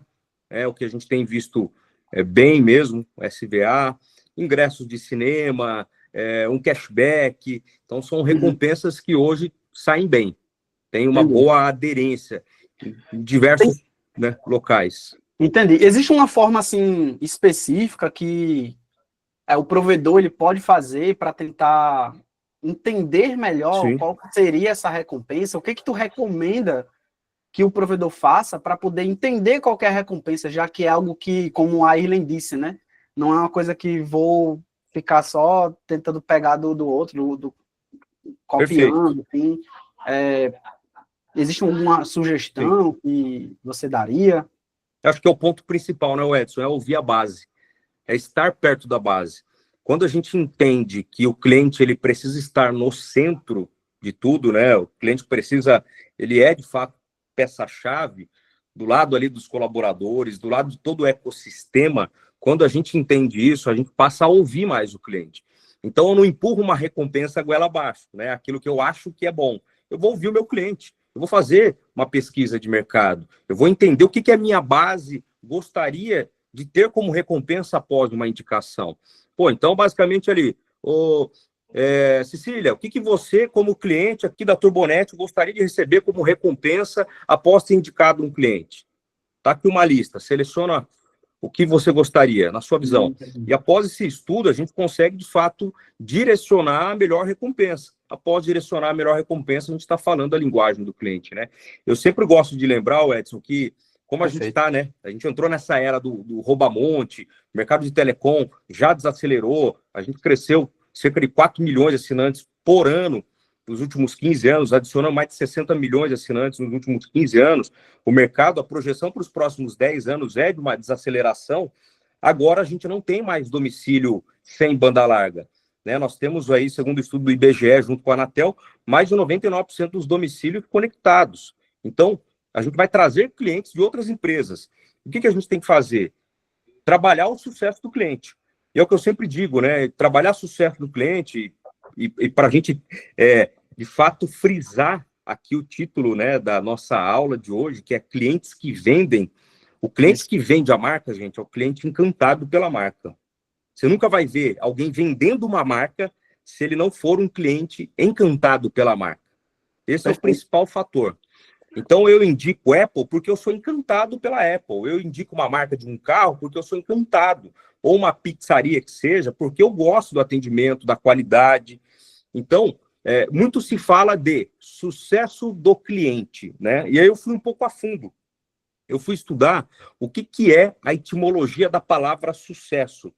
o que a gente tem visto bem mesmo, o SVA, ingressos de cinema, um cashback. Então, são recompensas que hoje saem bem. Tem uma boa aderência em diversos locais. Entendi. Existe uma forma, assim, específica que o provedor ele pode fazer para tentar entender melhor qual seria essa recompensa? O que tu recomenda que o provedor faça para poder entender qual que é a recompensa, já que é algo que, como a Irlen disse, né? Não é uma coisa que vou ficar só tentando pegar do outro, copiando, enfim. Existe alguma sugestão que você daria? Acho que é o ponto principal, né, Edson? É ouvir a base. É estar perto da base. Quando a gente entende que o cliente ele precisa estar no centro de tudo, né? O cliente ele é de fato peça-chave do lado ali dos colaboradores, do lado de todo o ecossistema. Quando a gente entende isso, a gente passa a ouvir mais o cliente. Então, eu não empurro uma recompensa goela abaixo, né? Aquilo que eu acho que é bom. eu vou ouvir o meu cliente, eu vou fazer uma pesquisa de mercado, eu vou entender o que a minha base gostaria de ter como recompensa após uma indicação. Pô, então, basicamente ali, Cecília, o que você, como cliente aqui da Turbonet, gostaria de receber como recompensa após ter indicado um cliente? Tá aqui uma lista, seleciona o que você gostaria, na sua visão. E após esse estudo, a gente consegue, de fato, direcionar a melhor recompensa. Após direcionar a melhor recompensa, a gente está falando a linguagem do cliente, né? Eu sempre gosto de lembrar, Edson, que como a gente está, né? A gente entrou nessa era do rouba-monte, o mercado de telecom já desacelerou, a gente cresceu cerca de 4 milhões de assinantes por ano nos últimos 15 anos, adicionando mais de 60 milhões de assinantes nos últimos 15 anos. O mercado, a projeção para os próximos 10 anos é de uma desaceleração. Agora a gente não tem mais domicílio sem banda larga, né? Nós temos aí, segundo o estudo do IBGE, junto com a Anatel, mais de 99% dos domicílios conectados. Então, a gente vai trazer clientes de outras empresas. O que a gente tem que fazer? Trabalhar o sucesso do cliente. E é o que eu sempre digo, né? Trabalhar o sucesso do cliente e para a gente, de fato, frisar aqui o título, né, da nossa aula de hoje, que é clientes que vendem. O cliente que vende a marca, gente, é o cliente encantado pela marca. Você nunca vai ver alguém vendendo uma marca se ele não for um cliente encantado pela marca. Esse é o principal fator. Então, eu indico Apple porque eu sou encantado pela Apple. Eu indico uma marca de um carro porque eu sou encantado. Ou uma pizzaria que seja, porque eu gosto do atendimento, da qualidade. Então, muito se fala de sucesso do cliente, né? E aí eu fui um pouco a fundo. Eu fui estudar o que é a etimologia da palavra sucesso.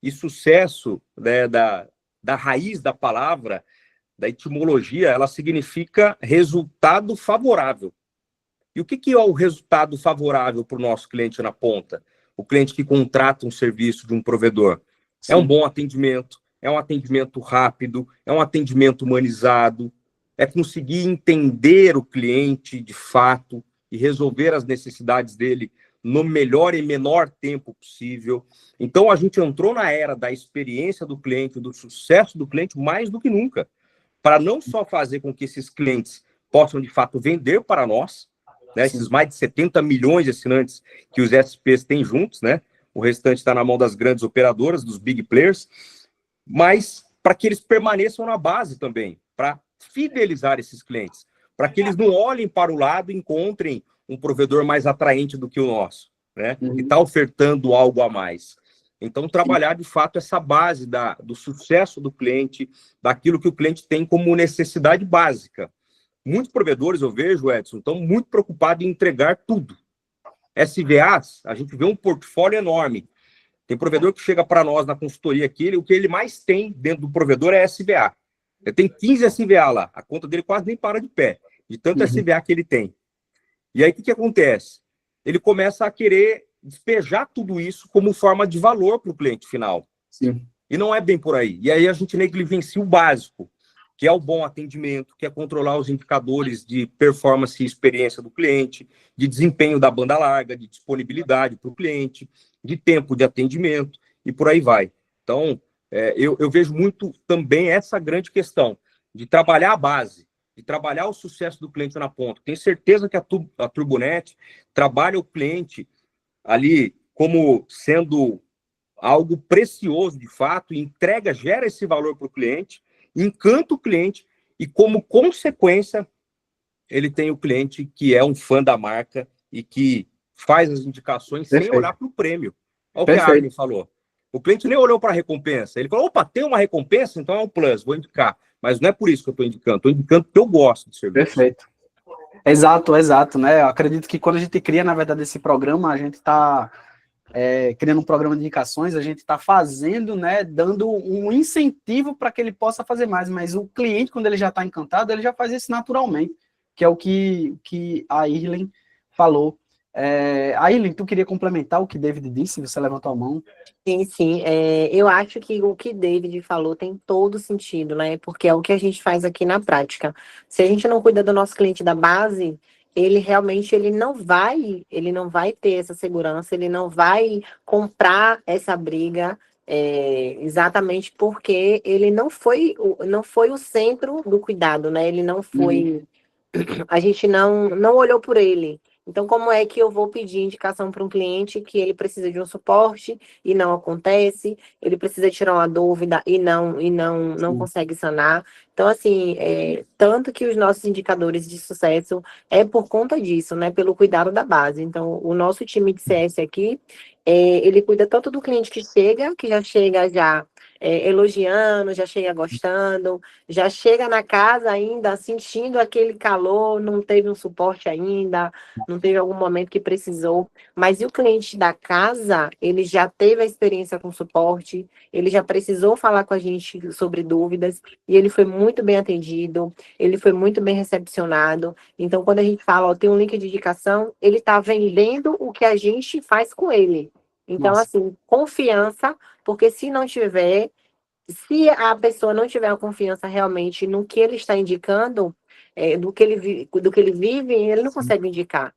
E sucesso, né, da raiz da palavra, da etimologia, ela significa resultado favorável. E o que é o resultado favorável para o nosso cliente na ponta? O cliente que contrata um serviço de um provedor. Sim. É um bom atendimento, é um atendimento rápido, é um atendimento humanizado, é conseguir entender o cliente de fato e resolver as necessidades dele no melhor e menor tempo possível. Então, a gente entrou na era da experiência do cliente, do sucesso do cliente, mais do que nunca, para não só fazer com que esses clientes possam, de fato, vender para nós, né, esses mais de 70 milhões de assinantes que os SPs têm juntos, né? O restante está na mão das grandes operadoras, dos big players, mas para que eles permaneçam na base também, para fidelizar esses clientes, para que eles não olhem para o lado e encontrem um provedor mais atraente do que o nosso, né? Que está ofertando algo a mais. Então, trabalhar, de fato, essa base do sucesso do cliente, daquilo que o cliente tem como necessidade básica. Muitos provedores, eu vejo, Edson, estão muito preocupados em entregar tudo. SVAs, a gente vê um portfólio enorme. Tem provedor que chega para nós na consultoria aqui, o que ele mais tem dentro do provedor é SVA. Ele tem 15 SVA lá, a conta dele quase nem para de pé, de tanto SVA que ele tem. E aí, o que acontece? Ele começa a querer despejar tudo isso como forma de valor para o cliente final. Sim. E não é bem por aí. E aí a gente negligencia o básico, que é o bom atendimento, que é controlar os indicadores de performance e experiência do cliente, de desempenho da banda larga, de disponibilidade para o cliente, de tempo de atendimento, e por aí vai. Então, eu vejo muito também essa grande questão de trabalhar a base, de trabalhar o sucesso do cliente na ponta. Tenho certeza que a Turbonet trabalha o cliente ali como sendo algo precioso, de fato, e gera esse valor para o cliente, encanta o cliente e, como consequência, ele tem o cliente que é um fã da marca e que faz as indicações sem olhar para o prêmio. Olha o que a Armin falou. O cliente nem olhou para a recompensa. Ele falou, opa, tem uma recompensa, então é um plus, vou indicar. Mas não é por isso que eu estou indicando porque eu gosto de serviço. Perfeito. Exato, né? Eu acredito que quando a gente cria, na verdade, esse programa, a gente está criando um programa de indicações, a gente está fazendo, né, dando um incentivo para que ele possa fazer mais, mas o cliente, quando ele já está encantado, ele já faz isso naturalmente, que é o que a Irlen falou. A Irlen, tu queria complementar o que David disse? Você levantou a mão. Sim. Eu acho que o que David falou tem todo sentido, né? Porque é o que a gente faz aqui na prática. Se a gente não cuida do nosso cliente da base, ele realmente não vai ter essa segurança, ele não vai comprar essa briga, exatamente porque ele não foi o centro do cuidado, né? Ele não foi a gente não olhou por ele. Então, como é que eu vou pedir indicação para um cliente que ele precisa de um suporte e não acontece, ele precisa tirar uma dúvida e não Sim. consegue sanar? Então, assim, tanto que os nossos indicadores de sucesso é por conta disso, né? Pelo cuidado da base. Então, o nosso time de CS aqui, ele cuida tanto do cliente que já chega já elogiando, já chega gostando, já chega na casa ainda sentindo aquele calor, não teve um suporte ainda, não teve algum momento que precisou, mas e o cliente da casa, ele já teve a experiência com suporte, ele já precisou falar com a gente sobre dúvidas, e ele foi muito bem atendido, ele foi muito bem recepcionado. Então, quando a gente fala, ó, tem um link de indicação, ele está vendendo o que a gente faz com ele. Então, Massa. assim, confiança, porque se não tiver, se a pessoa não tiver a confiança realmente no que ele está indicando, do que ele vive, ele não Sim. consegue indicar.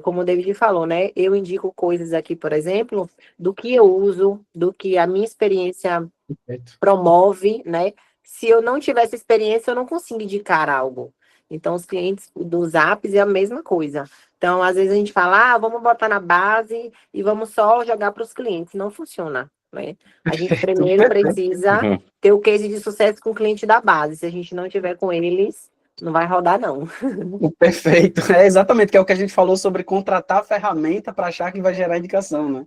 Como o David falou, né? Eu indico coisas aqui, por exemplo, do que eu uso, do que a minha experiência Perfeito. promove, né? Se eu não tivesse experiência, eu não consigo indicar algo. Então, os clientes dos apps é a mesma coisa. Então, às vezes a gente fala, vamos botar na base e vamos só jogar para os clientes. Não funciona, né? A gente Perfeito. primeiro Perfeito. precisa Uhum. ter o case de sucesso com o cliente da base. Se a gente não tiver com eles, não vai rodar, não. O perfeito. É exatamente, que é o que a gente falou sobre contratar a ferramenta para achar que vai gerar indicação, né?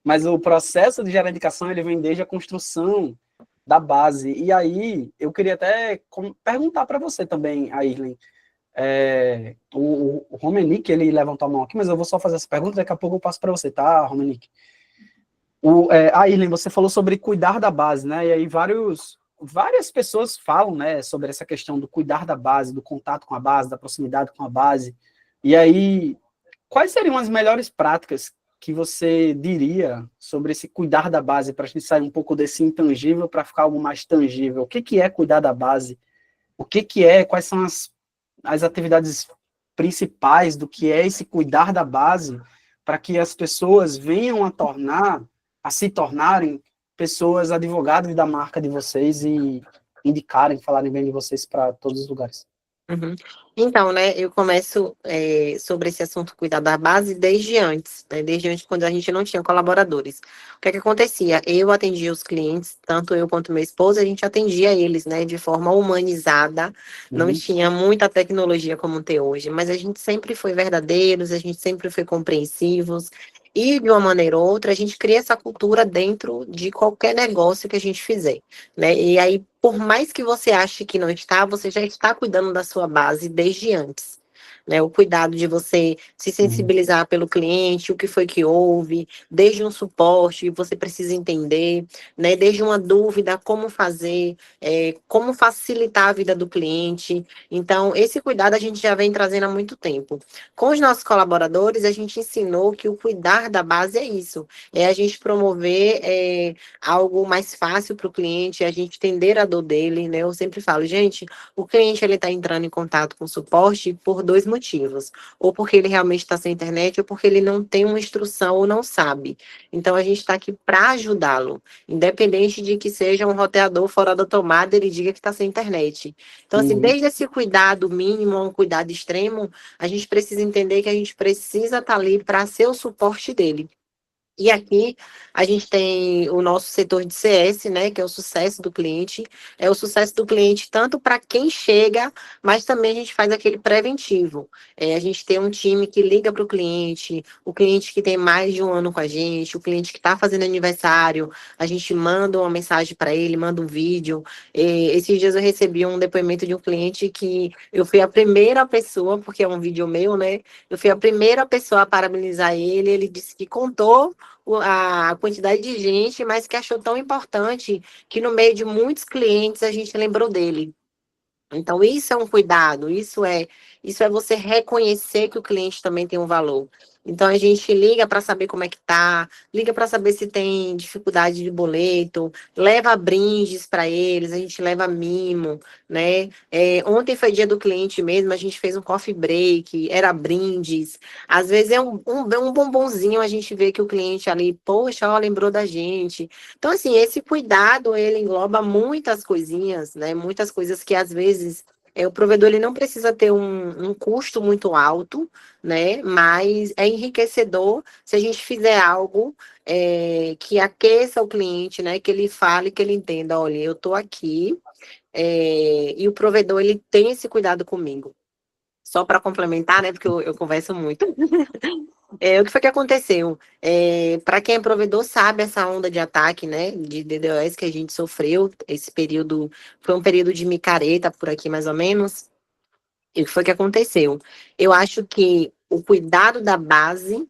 Mas o processo de gerar indicação, ele vem desde a construção da base. E aí, eu queria até perguntar para você também, Airlen. O Romenick, ele levantou a mão aqui, mas eu vou só fazer essa pergunta, daqui a pouco eu passo para você, tá, Romenick? Airlen, você falou sobre cuidar da base, né? E aí várias pessoas falam, né, sobre essa questão do cuidar da base, do contato com a base, da proximidade com a base. E aí, quais seriam as melhores práticas que você diria sobre esse cuidar da base, para a gente sair um pouco desse intangível para ficar algo mais tangível? O que é cuidar da base? Quais são as atividades principais do que é esse cuidar da base, para que as pessoas venham a se tornarem pessoas advogadas da marca de vocês e indicarem, falarem bem de vocês para todos os lugares? Uhum. Então, né, eu começo sobre esse assunto cuidar da base desde antes, né, desde antes quando a gente não tinha colaboradores. O que é que acontecia? Eu atendia os clientes, tanto eu quanto meu esposo, a gente atendia eles, né, de forma humanizada, não Uhum. tinha muita tecnologia como tem hoje, mas a gente sempre foi verdadeiros, a gente sempre foi compreensivos, e de uma maneira ou outra, a gente cria essa cultura dentro de qualquer negócio que a gente fizer, né, e aí por mais que você ache que não está, você já está cuidando da sua base desde antes. Né, o cuidado de você se Uhum. sensibilizar pelo cliente, o que foi que houve, desde um suporte, você precisa entender, né, desde uma dúvida, como fazer, como facilitar a vida do cliente. Então, esse cuidado a gente já vem trazendo há muito tempo. Com os nossos colaboradores, a gente ensinou que o cuidar da base é isso, é a gente promover algo mais fácil para o cliente, a gente entender a dor dele, né? Eu sempre falo, gente, o cliente ele está entrando em contato com o suporte por dois motivos, ou porque ele realmente está sem internet, ou porque ele não tem uma instrução ou não sabe. Então a gente está aqui para ajudá-lo, independente de que seja um roteador fora da tomada, ele diga que está sem internet. Então, assim, Uhum. desde esse cuidado mínimo a um cuidado extremo, a gente precisa entender que a gente precisa estar ali para ser o suporte dele. E aqui a gente tem o nosso setor de CS, né, que é o sucesso do cliente. É o sucesso do cliente tanto para quem chega, mas também a gente faz aquele preventivo. A gente tem um time que liga para o cliente que tem mais de um ano com a gente, o cliente que está fazendo aniversário, a gente manda uma mensagem para ele, manda um vídeo. Esses dias eu recebi um depoimento de um cliente que eu fui a primeira pessoa, porque é um vídeo meu, né? Eu fui a primeira pessoa a parabenizar ele. Ele disse que contou a quantidade de gente, mas que achou tão importante que no meio de muitos clientes a gente lembrou dele. Então, isso é um cuidado, isso é você reconhecer que o cliente também tem um valor. Então, a gente liga para saber como é que tá, liga para saber se tem dificuldade de boleto, leva brindes para eles, a gente leva mimo, né? Ontem foi dia do cliente mesmo, a gente fez um coffee break, era brindes. Às vezes é um bombonzinho, a gente vê que o cliente ali, poxa, ó, lembrou da gente. Então, assim, esse cuidado, ele engloba muitas coisinhas, né? Muitas coisas que, às vezes, O provedor ele não precisa ter um custo muito alto, né? Mas é enriquecedor se a gente fizer algo que aqueça o cliente, né? Que ele fale, que ele entenda, olha, eu estou aqui, e o provedor ele tem esse cuidado comigo. Só para complementar, né? Porque eu converso muito. O que foi que aconteceu? Para quem é provedor sabe essa onda de ataque, né? De DDoS que a gente sofreu. Esse período foi um período de micareta por aqui, mais ou menos. E o que foi que aconteceu? Eu acho que o cuidado da base,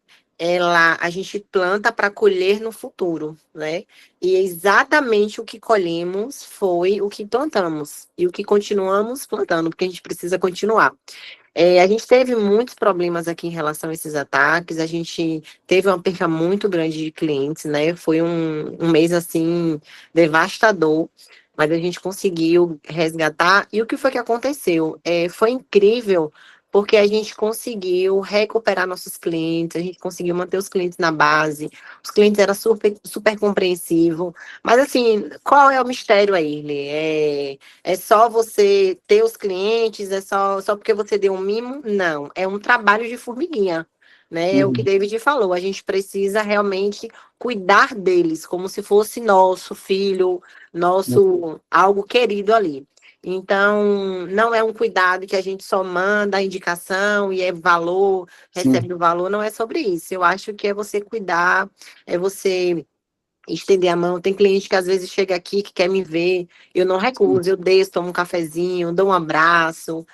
a gente planta para colher no futuro, né? E exatamente o que colhemos foi o que plantamos e o que continuamos plantando, porque a gente precisa continuar. A gente teve muitos problemas aqui em relação a esses ataques, a gente teve uma perca muito grande de clientes, né? Foi um mês, assim, devastador, mas a gente conseguiu resgatar. E o que foi que aconteceu? Foi incrível, porque a gente conseguiu recuperar nossos clientes, a gente conseguiu manter os clientes na base, os clientes eram super, super compreensivos, mas assim, qual é o mistério aí, Lê? É só você ter os clientes? É só porque você deu um mimo? Não, é um trabalho de formiguinha, né? É o que David falou, a gente precisa realmente cuidar deles, como se fosse nosso filho, nosso algo querido ali. Então, não é um cuidado que a gente só manda a indicação e é valor, recebe o valor, não é sobre isso. Eu acho que é você cuidar, é você estender a mão. Tem cliente que às vezes chega aqui que quer me ver, eu não recuso, eu desço, tomo um cafezinho, dou um abraço.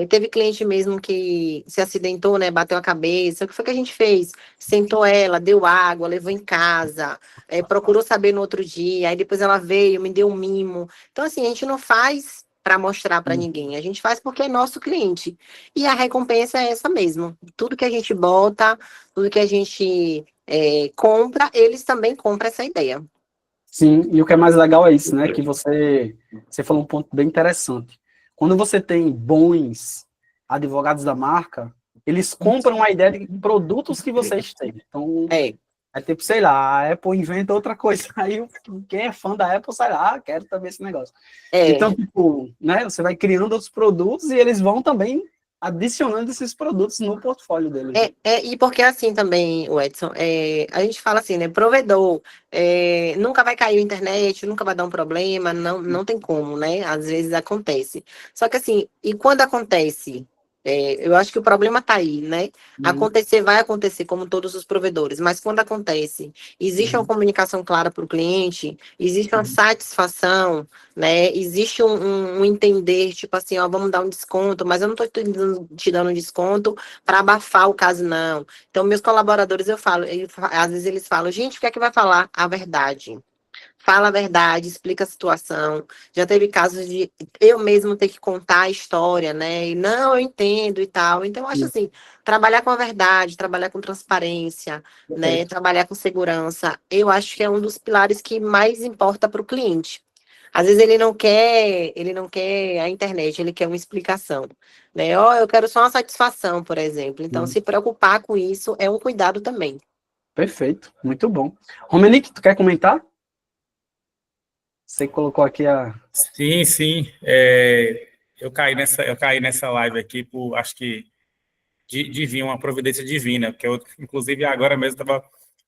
Teve cliente mesmo que se acidentou, né, bateu a cabeça. O que foi que a gente fez? Sentou ela, deu água, levou em casa, procurou saber no outro dia, aí depois ela veio, me deu um mimo. Então, assim, a gente não faz para mostrar para ninguém, a gente faz porque é nosso cliente. E a recompensa é essa mesmo. Tudo que a gente bota, tudo que a gente compra, eles também compram essa ideia. Sim, e o que é mais legal é isso, né? Que você falou um ponto bem interessante. Quando você tem bons advogados da marca, eles compram a ideia de produtos que vocês têm. Então, é tipo, sei lá, a Apple inventa outra coisa. Aí quem é fã da Apple, sei lá, quero também esse negócio. Então, tipo, né? Você vai criando outros produtos e eles vão também adicionando esses produtos no portfólio deles. E porque assim também, o Edson, a gente fala assim, né? Provedor, nunca vai cair a internet, nunca vai dar um problema, não tem como, né? Às vezes acontece. Só que assim, e quando acontece? Eu acho que o problema está aí, né? Acontecer vai acontecer, como todos os provedores, mas quando acontece, existe uma comunicação clara para o cliente, existe uma satisfação, né? Existe um entender, tipo assim, ó, vamos dar um desconto, mas eu não estou te dando um desconto para abafar o caso, não. Então, meus colaboradores, eu falo, às vezes eles falam, gente, o que é que vai falar? A verdade. Fala a verdade, explica a situação. Já teve casos de eu mesmo ter que contar a história, né? E não, eu entendo e tal. Então, eu acho assim, trabalhar com a verdade, trabalhar com transparência, né? Trabalhar com segurança, eu acho que é um dos pilares que mais importa para o cliente. Às vezes ele não quer a internet, ele quer uma explicação, né? Ó, eu quero só uma satisfação, por exemplo. Então, se preocupar com isso é um cuidado também. Perfeito, muito bom. Romenick, tu quer comentar? Você colocou aqui a... Sim, sim. Eu caí nessa live aqui por, acho que, divina, uma providência divina, porque eu, inclusive, agora mesmo estava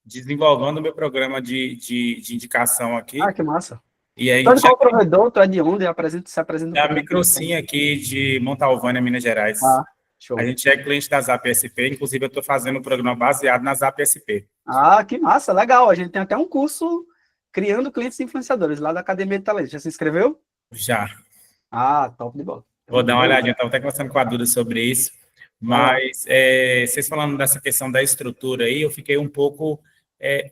desenvolvendo o meu programa de indicação aqui. Ah, que massa. E aí, Tu é de qual provedor? Tu é de onde? Se apresenta da Microsim aqui de Montalvânia, Minas Gerais. Ah, show. A gente é cliente da Zap SP, inclusive eu estou fazendo um programa baseado na Zap SP. Ah, que massa, legal. A gente tem até um curso criando clientes influenciadores lá da Academia de Talento. Já se inscreveu? Já. Ah, top de bola. Vou dar uma olhadinha, estava até conversando com a Duda sobre isso. Mas, vocês falando dessa questão da estrutura aí, eu fiquei um pouco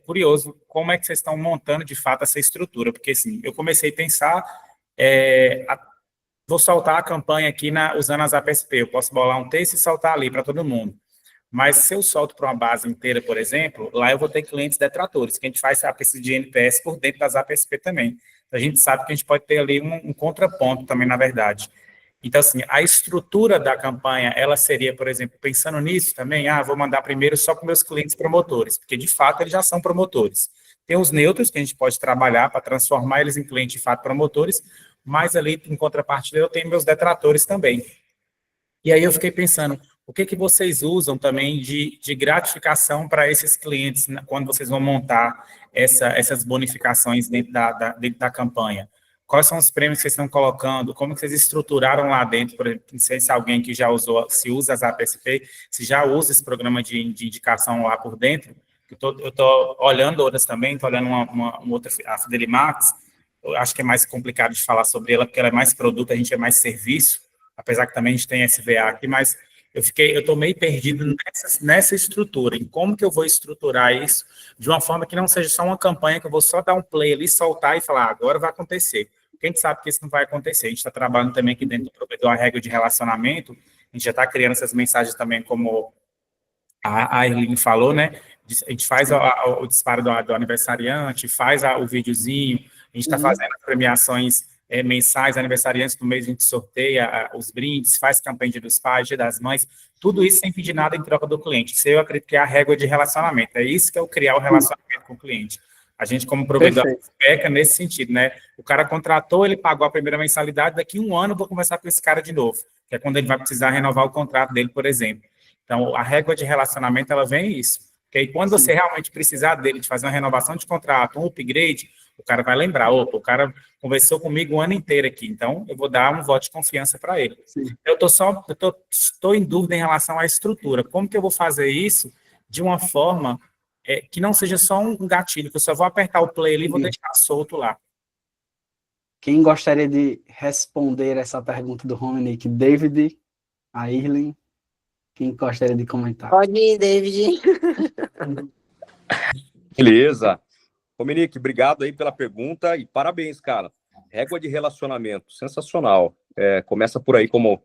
curioso como é que vocês estão montando, de fato, essa estrutura. Porque, assim, eu comecei a pensar, vou soltar a campanha aqui usando as APSP, eu posso bolar um texto e soltar ali para todo mundo. Mas se eu solto para uma base inteira, por exemplo, lá eu vou ter clientes detratores, que a gente faz a pesquisa de NPS por dentro das APSP também. A gente sabe que a gente pode ter ali um contraponto também, na verdade. Então, assim, a estrutura da campanha, ela seria, por exemplo, pensando nisso também, vou mandar primeiro só com meus clientes promotores, porque, de fato, eles já são promotores. Tem os neutros, que a gente pode trabalhar para transformar eles em clientes, de fato, promotores, mas ali, em contrapartida, eu tenho meus detratores também. E aí eu fiquei pensando, o que vocês usam também de gratificação para esses clientes, né, quando vocês vão montar essas bonificações dentro da campanha? Quais são os prêmios que vocês estão colocando? Como que vocês estruturaram lá dentro? Por exemplo, não sei se alguém que já usou, se usa as APSP, se já usa esse programa de indicação lá por dentro. Eu estou olhando outras também, estou olhando uma outra, a Fidelimax. Eu acho que é mais complicado de falar sobre ela, porque ela é mais produto, a gente é mais serviço, apesar que também a gente tem SVA aqui, mas eu estou meio perdido nessa estrutura, em como que eu vou estruturar isso de uma forma que não seja só uma campanha que eu vou só dar um play ali, soltar e falar, agora vai acontecer. Porque a gente sabe que isso não vai acontecer. A gente está trabalhando também aqui dentro do provedor a regra de relacionamento, a gente já está criando essas mensagens também, como a Erline falou, né? A gente faz o disparo do aniversariante, faz o videozinho, a gente está fazendo as premiações mensais, aniversariantes do mês, a gente sorteia os brindes, faz campanha Dia dos Pais, Dia das Mães, tudo isso sem pedir nada em troca do cliente. Isso eu acredito que é a régua de relacionamento, é isso que é o criar o relacionamento com o cliente. A gente, como provedor, peca nesse sentido, né? O cara contratou, ele pagou a primeira mensalidade, daqui a um ano eu vou conversar com esse cara de novo, que é quando ele vai precisar renovar o contrato dele, por exemplo. Então, a régua de relacionamento, ela vem isso. Porque aí, quando você realmente precisar dele, de fazer uma renovação de contrato, um upgrade, o cara vai lembrar, opa, o cara conversou comigo o ano inteiro aqui, então eu vou dar um voto de confiança para ele. Sim. Eu estou em dúvida em relação à estrutura. Como que eu vou fazer isso de uma forma que não seja só um gatilho, que eu só vou apertar o play ali e vou deixar solto lá? Quem gostaria de responder essa pergunta do Romanick? David, a Irlin? Quem gostaria de comentar? Pode ir, David. Beleza. Romanick, obrigado aí pela pergunta e parabéns, cara. Régua de relacionamento, sensacional. Começa por aí, como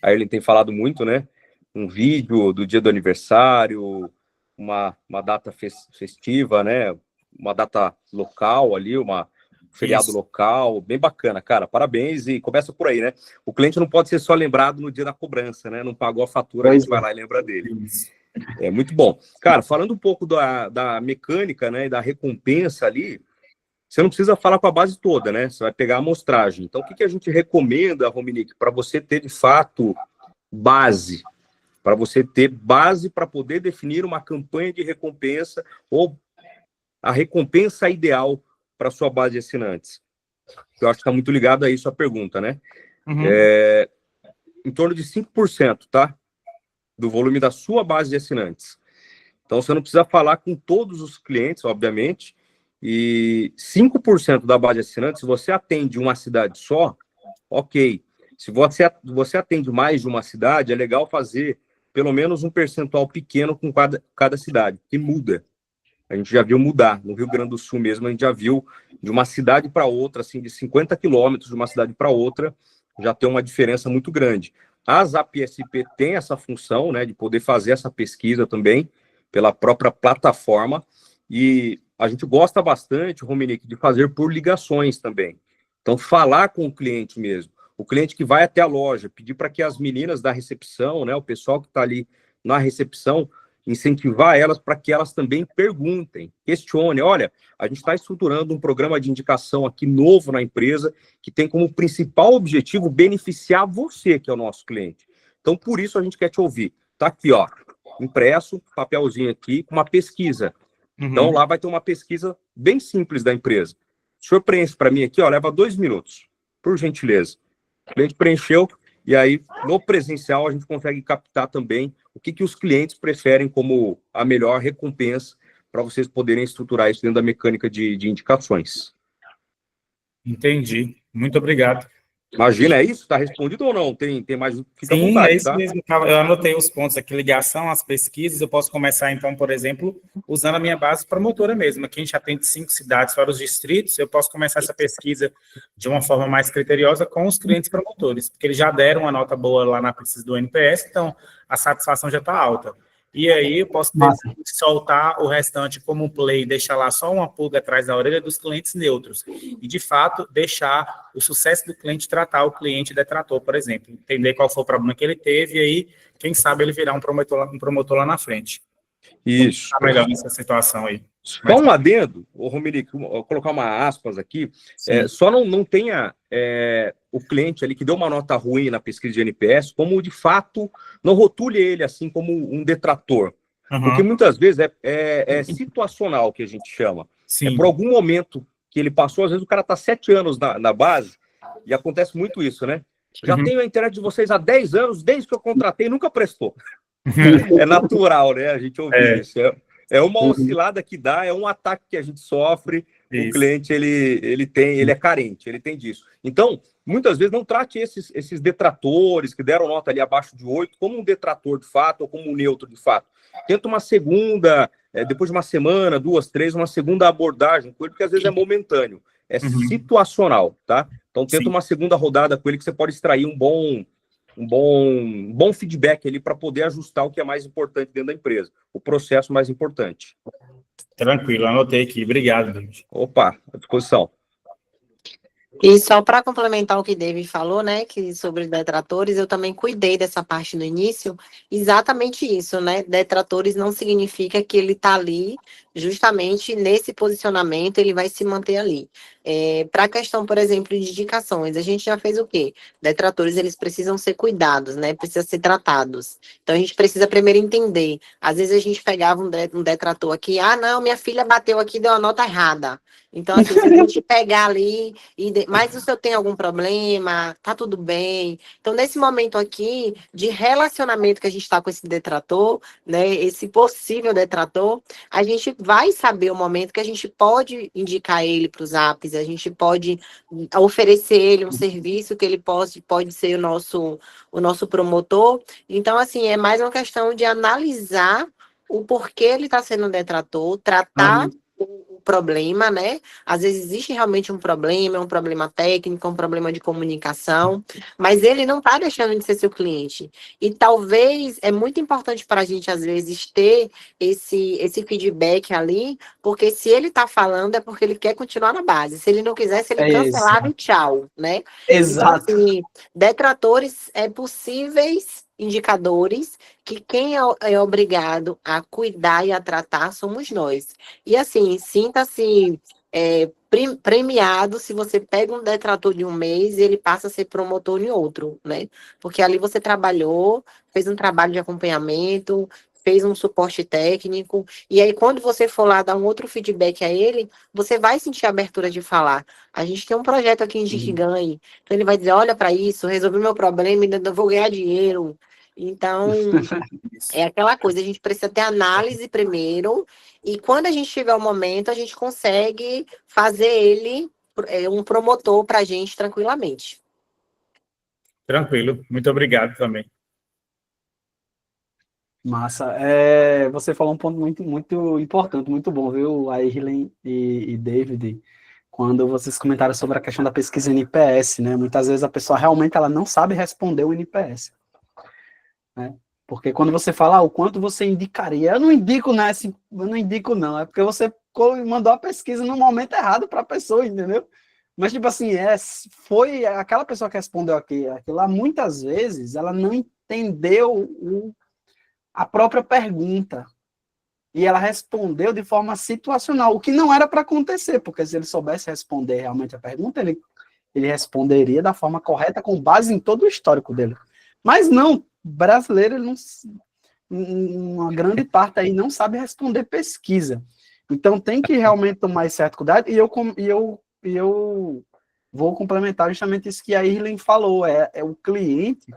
a Irlin tem falado muito, né? Um vídeo do dia do aniversário, uma data festiva, né? Uma data local ali, feriado local, bem bacana, cara, parabéns, e começa por aí, né? O cliente não pode ser só lembrado no dia da cobrança, né? Não pagou a fatura, a gente vai lá e lembra dele. É muito bom. Cara, falando um pouco da mecânica, né, e da recompensa ali, você não precisa falar com a base toda, né? Você vai pegar a amostragem. Então, o que a gente recomenda, Romanick, para você ter, de fato, base, para você ter base para poder definir uma campanha de recompensa ou a recompensa ideal para sua base de assinantes? Eu acho que está muito ligado a isso a pergunta, né? Em torno de 5%, tá? Do volume da sua base de assinantes. Então, você não precisa falar com todos os clientes, obviamente, e 5% da base de assinantes, se você atende uma cidade só, ok. Se você atende mais de uma cidade, é legal fazer pelo menos um percentual pequeno com cada cidade, que muda. A gente já viu mudar. No Rio Grande do Sul mesmo, a gente já viu de uma cidade para outra, assim, de 50 quilômetros de uma cidade para outra, já tem uma diferença muito grande. As APSP têm essa função, né, de poder fazer essa pesquisa também pela própria plataforma, e a gente gosta bastante, Romanick, de fazer por ligações também. Então, falar com o cliente mesmo. O cliente que vai até a loja, pedir para que as meninas da recepção, né, o pessoal que está ali na recepção, incentivar elas para que elas também perguntem, questionem. Olha, a gente está estruturando um programa de indicação aqui novo na empresa, que tem como principal objetivo beneficiar você, que é o nosso cliente. Então, por isso a gente quer te ouvir. Tá aqui, ó, impresso, papelzinho aqui, com uma pesquisa. Então, lá vai ter uma pesquisa bem simples da empresa. O senhor preenche para mim aqui, ó, leva 2 minutos, por gentileza. O cliente preencheu, e aí, no presencial, a gente consegue captar também o que os clientes preferem como a melhor recompensa para vocês poderem estruturar isso dentro da mecânica de indicações. Entendi. Muito obrigado. Imagina, é isso? Está respondido ou não? Tem mais? Fica à Sim, vontade, é isso tá? mesmo. Eu anotei os pontos aqui, ligação, as pesquisas. Eu posso começar, então, por exemplo, usando a minha base promotora mesmo. Aqui a gente atende 5 cidades para os distritos. Eu posso começar essa pesquisa de uma forma mais criteriosa com os clientes promotores, porque eles já deram uma nota boa lá na pesquisa do NPS, então a satisfação já está alta. E aí eu posso soltar o restante como um play, deixar lá só uma pulga atrás da orelha dos clientes neutros. E, de fato, deixar o sucesso do cliente tratar o cliente detrator, por exemplo. Entender qual foi o problema que ele teve e aí, quem sabe, ele virar um promotor lá na frente. Isso. Tá melhor nessa situação aí. Só um adendo, o Romeric, vou colocar uma aspas aqui, só não tenha o cliente ali que deu uma nota ruim na pesquisa de NPS, como de fato não rotule ele assim como um detrator. Porque muitas vezes é situacional que a gente chama. Sim. É por algum momento que ele passou, às vezes o cara está 7 anos na base, e acontece muito isso, né? Já tenho a internet de vocês há 10 anos, desde que eu contratei, nunca prestou. É natural, né? A gente ouvir isso. É uma oscilada que dá, é um ataque que a gente sofre. Isso. O cliente ele é carente, ele tem disso. Então, muitas vezes não trate esses detratores que deram nota ali abaixo de 8 como um detrator de fato ou como um neutro de fato. Tenta uma segunda, depois de uma semana, 2, 3, uma segunda abordagem com ele, porque às vezes é momentâneo, é situacional, tá? Então tenta uma segunda rodada com ele que você pode extrair um bom feedback ali para poder ajustar o que é mais importante dentro da empresa, o processo mais importante. Tranquilo, anotei aqui. Obrigado, David. Opa, à disposição. E só para complementar o que David falou, né, que sobre detratores, eu também cuidei dessa parte no início, exatamente isso, né, detratores não significa que ele está ali, justamente nesse posicionamento, ele vai se manter ali. Para a questão, por exemplo, de indicações, a gente já fez o quê? Detratores, eles precisam ser cuidados, né, precisam ser tratados. Então, a gente precisa primeiro entender, às vezes a gente pegava um detrator aqui, não, minha filha bateu aqui, deu a nota errada. Então, assim, se a gente pegar ali, mas o senhor tem algum problema? Tá tudo bem? Então, nesse momento aqui, de relacionamento que a gente está com esse detrator, né, esse possível detrator, a gente vai saber o momento que a gente pode indicar ele para os apps, a gente pode oferecer ele um serviço que ele pode ser o nosso promotor. Então, assim, é mais uma questão de analisar o porquê ele está sendo um detrator, tratar o problema, né? Às vezes existe realmente um problema técnico, um problema de comunicação, mas ele não está deixando de ser seu cliente. E talvez é muito importante para a gente, às vezes, ter esse feedback ali, porque se ele está falando é porque ele quer continuar na base. Se ele não quisesse, ele cancelava e tchau, né? Exato. Então, assim, detratores possíveis indicadores que quem é obrigado a cuidar e a tratar somos nós. E assim, sinta-se premiado se você pega um detrator de um mês e ele passa a ser promotor em outro, né? Porque ali você trabalhou, fez um trabalho de acompanhamento, fez um suporte técnico, e aí quando você for lá dar um outro feedback a ele, você vai sentir a abertura de falar. A gente tem um projeto aqui em Jiquiganhe, então ele vai dizer, olha para isso, resolvi meu problema e ainda vou ganhar dinheiro. Então, é aquela coisa, a gente precisa ter análise primeiro, e quando a gente tiver o momento, a gente consegue fazer ele um promotor para a gente tranquilamente. Tranquilo, muito obrigado também. Massa. Você falou um ponto muito, muito importante, muito bom, viu, Airlen e David, quando vocês comentaram sobre a questão da pesquisa NPS, né? Muitas vezes a pessoa realmente ela não sabe responder o NPS, né? Porque quando você fala o quanto você indicaria, eu não indico, né? Assim, eu não indico, não. É porque você mandou a pesquisa no momento errado para a pessoa, entendeu? Mas, tipo assim, foi aquela pessoa que respondeu aquilo lá, muitas vezes, ela não entendeu a própria pergunta. E ela respondeu de forma situacional, o que não era para acontecer, porque se ele soubesse responder realmente a pergunta, ele responderia da forma correta, com base em todo o histórico dele. Mas não, brasileiro, ele não, uma grande parte aí não sabe responder pesquisa. Então tem que realmente tomar esse certo cuidado, e eu vou complementar justamente isso que a Irlen falou, o cliente,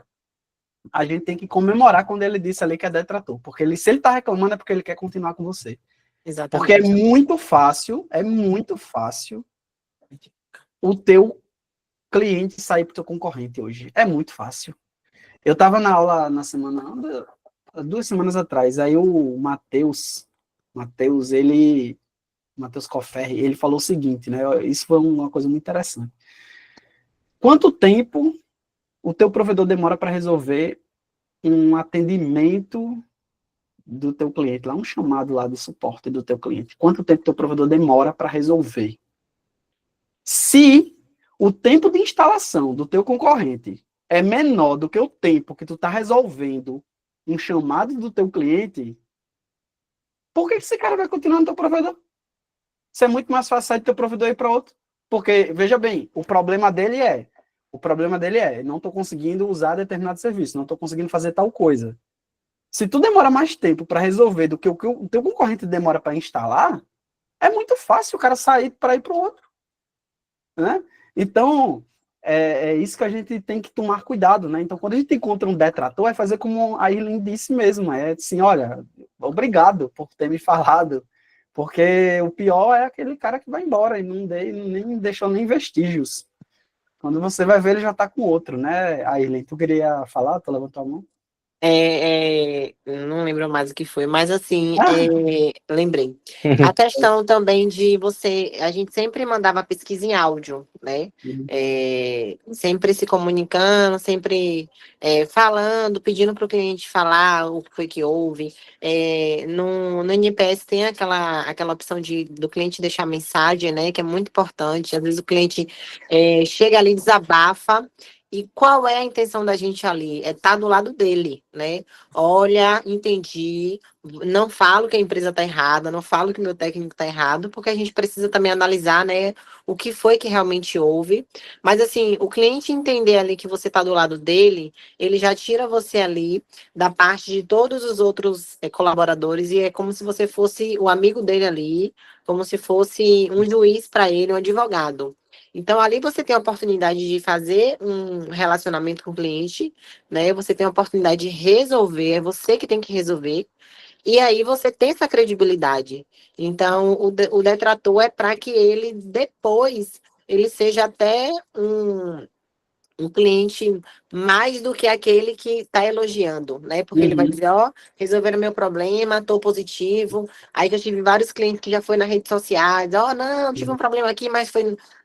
a gente tem que comemorar quando ele disse ali que é detrator, porque se ele está reclamando é porque ele quer continuar com você. Exatamente. Porque é muito fácil o teu cliente sair para o teu concorrente hoje. É muito fácil. Eu estava na aula na semana, 2 semanas atrás, aí o Matheus Cofferri, ele falou o seguinte, né? Isso foi uma coisa muito interessante. Quanto tempo o teu provedor demora para resolver um atendimento do teu cliente, lá um chamado lá de suporte do teu cliente? Quanto tempo o teu provedor demora para resolver? Se o tempo de instalação do teu concorrente é menor do que o tempo que tu está resolvendo um chamado do teu cliente, por que esse cara vai continuar no teu provedor? Isso é muito mais fácil sair do teu provedor e ir para outro. Porque, veja bem, o problema dele é, não estou conseguindo usar determinado serviço, não estou conseguindo fazer tal coisa. Se tu demora mais tempo para resolver do que o teu concorrente demora para instalar, é muito fácil o cara sair para ir para o outro. Né? Então, é isso que a gente tem que tomar cuidado, né? Então, quando a gente encontra um detrator, é fazer como a Irlene disse mesmo, é assim, olha, obrigado por ter me falado, porque o pior é aquele cara que vai embora e nem deixou nem vestígios. Quando você vai ver, ele já está com outro, né? A Irlene, tu queria falar? Tu levantou a mão? Não lembro mais o que foi, mas assim, lembrei. A questão também de a gente sempre mandava pesquisa em áudio, né? Sempre se comunicando, sempre falando, pedindo para o cliente falar o que foi que houve. No NPS tem aquela opção do cliente deixar mensagem, né? Que é muito importante. Às vezes o cliente chega ali, desabafa. E qual é a intenção da gente ali? É estar do lado dele, né? Olha, entendi, não falo que a empresa está errada, não falo que o meu técnico está errado, porque a gente precisa também analisar, né, o que foi que realmente houve. Mas, assim, o cliente entender ali que você está do lado dele, ele já tira você ali da parte de todos os outros colaboradores e é como se você fosse o amigo dele ali, como se fosse um juiz para ele, um advogado. Então, ali você tem a oportunidade de fazer um relacionamento com o cliente, né? Você tem a oportunidade de resolver, é você que tem que resolver. E aí você tem essa credibilidade. Então, o detrator é para que ele, depois, ele seja até um cliente mais do que aquele que está elogiando, né? Porque ele vai dizer, ó, resolveram meu problema, estou positivo. Aí já tive vários clientes que já foi nas redes sociais, ó, não, tive um problema aqui, mas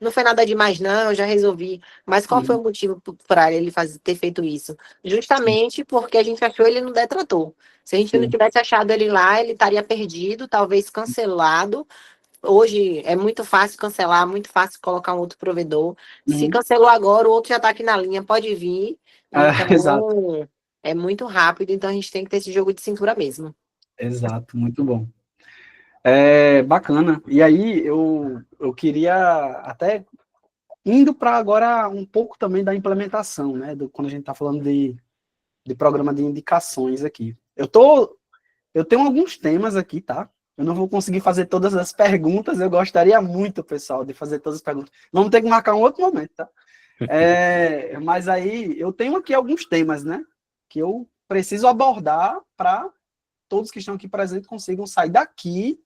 não foi nada demais, não, já resolvi. Mas qual foi o motivo para ele ter feito isso? Justamente porque a gente achou ele no detrator. Se a gente não tivesse achado ele lá, ele estaria perdido, talvez cancelado. Hoje é muito fácil cancelar, muito fácil colocar um outro provedor. Se cancelou agora, o outro já está aqui na linha, pode vir. Então, Exato. é muito rápido, então a gente tem que ter esse jogo de cintura mesmo. Exato, muito bom. Bacana. E aí, eu queria até indo para agora um pouco também da implementação, né? Quando a gente está falando de programa de indicações aqui. Eu tenho alguns temas aqui, tá? Eu não vou conseguir fazer todas as perguntas, eu gostaria muito, pessoal, de fazer todas as perguntas. Vamos ter que marcar um outro momento, tá? Mas aí, eu tenho aqui alguns temas, né? Que eu preciso abordar para todos que estão aqui presentes consigam sair daqui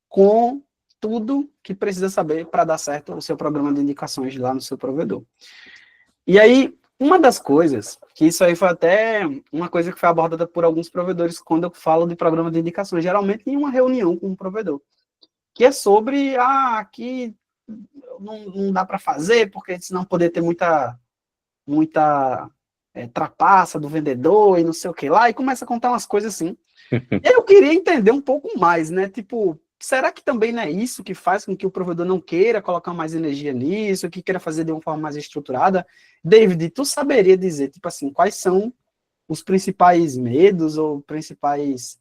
com tudo que precisa saber para dar certo o seu programa de indicações lá no seu provedor. E aí, uma das coisas, que isso aí foi até uma coisa que foi abordada por alguns provedores quando eu falo de programa de indicações, geralmente em uma reunião com um provedor, que é sobre, aqui não dá para fazer, porque senão poder ter muita trapaça do vendedor e não sei o que lá, e começa a contar umas coisas assim. E aí eu queria entender um pouco mais, né? Tipo, será que também não é isso que faz com que o provedor não queira colocar mais energia nisso, que queira fazer de uma forma mais estruturada? David, tu saberia dizer, tipo assim, quais são os principais medos ou principais...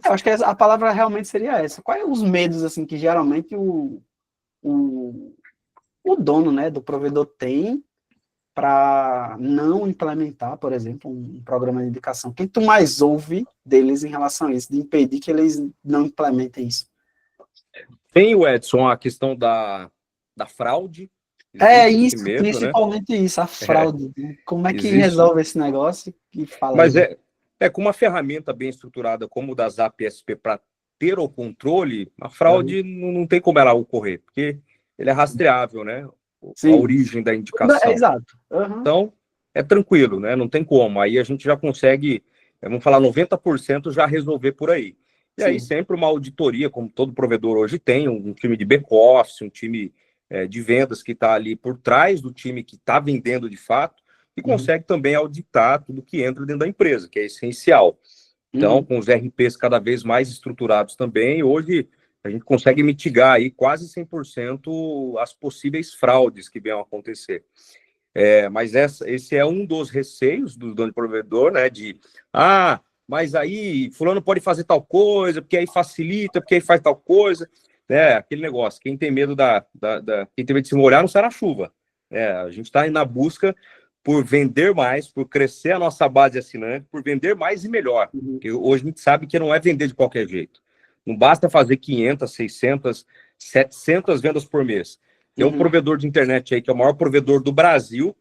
Eu acho que a palavra realmente seria essa. Quais os medos, assim, que geralmente o dono, né, do provedor tem para não implementar, por exemplo, um programa de indicação? O que tu mais ouve deles em relação a isso, de impedir que eles não implementem isso? Tem, o Edson, a questão da fraude. Isso, medo, principalmente, né? Isso, a fraude. Como é que resolve esse negócio? Mas com uma ferramenta bem estruturada como o da Zap SP para ter o controle, a fraude não tem como ela ocorrer, porque ele é rastreável, né? Sim. A origem da indicação. Exato. Então, é tranquilo, né? Não tem como. Aí a gente já consegue, vamos falar, 90% já resolver por aí. E aí sempre uma auditoria, como todo provedor hoje tem, um time de back-office, um time de vendas que está ali por trás do time que está vendendo de fato, e consegue também auditar tudo que entra dentro da empresa, que é essencial. Então, com os RPs cada vez mais estruturados também, hoje a gente consegue mitigar aí quase 100% as possíveis fraudes que venham a acontecer. Mas esse é um dos receios do dono de provedor, né? mas aí fulano pode fazer tal coisa, porque aí facilita, porque aí faz tal coisa, né? Aquele negócio, quem tem medo quem tem medo de se molhar não sai na chuva. A gente está na busca por vender mais, por crescer a nossa base assinante, por vender mais e melhor. Porque hoje a gente sabe que não é vender de qualquer jeito. Não basta fazer 500, 600, 700 vendas por mês. Tem um provedor de internet aí, que é o maior provedor do Brasil,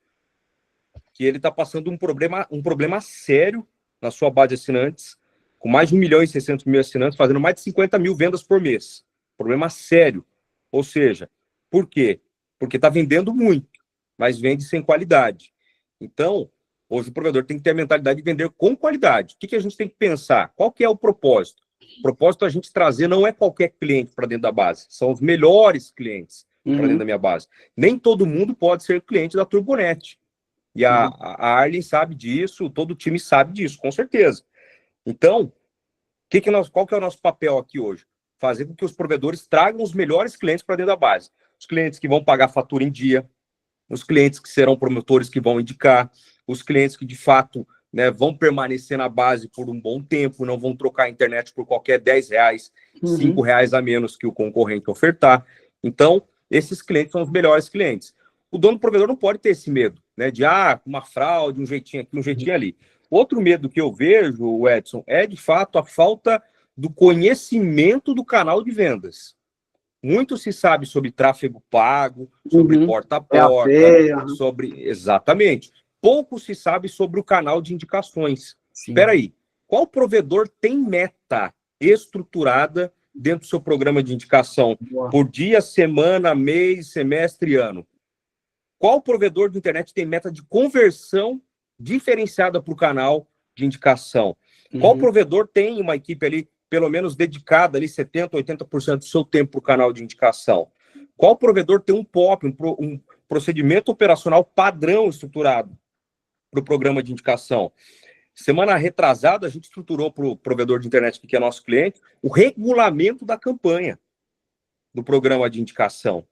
que ele está passando um problema sério na sua base de assinantes, com mais de 1.600.000 assinantes, fazendo mais de 50 mil vendas por mês. Problema sério. Ou seja, por quê? Porque está vendendo muito, mas vende sem qualidade. Então, hoje o provedor tem que ter a mentalidade de vender com qualidade. O que a gente tem que pensar? Qual que é o propósito? O propósito é a gente trazer, não é qualquer cliente para dentro da base, são os melhores clientes para dentro da minha base. Nem todo mundo pode ser cliente da Turbonet. E a Arlen sabe disso, todo o time sabe disso, com certeza. Então, qual que é o nosso papel aqui hoje? Fazer com que os provedores tragam os melhores clientes para dentro da base. Os clientes que vão pagar fatura em dia, os clientes que serão promotores que vão indicar, os clientes que, de fato, né, vão permanecer na base por um bom tempo, não vão trocar a internet por qualquer R$10, R$5 a menos que o concorrente ofertar. Então, esses clientes são os melhores clientes. O dono do provedor não pode ter esse medo, né, de uma fraude, um jeitinho aqui, um jeitinho ali. Outro medo que eu vejo, Edson, é, de fato, a falta do conhecimento do canal de vendas. Muito se sabe sobre tráfego pago, sobre porta a porta, sobre... Exatamente. Pouco se sabe sobre o canal de indicações. Espera aí, qual provedor tem meta estruturada dentro do seu programa de indicação por dia, semana, mês, semestre e ano? Qual provedor de internet tem meta de conversão diferenciada para o canal de indicação? Qual provedor tem uma equipe ali, pelo menos dedicada ali 70%, 80% do seu tempo para o canal de indicação? Qual provedor tem um POP, um procedimento operacional padrão estruturado para o programa de indicação? Semana retrasada, a gente estruturou para o provedor de internet que é nosso cliente o regulamento da campanha do programa de indicação.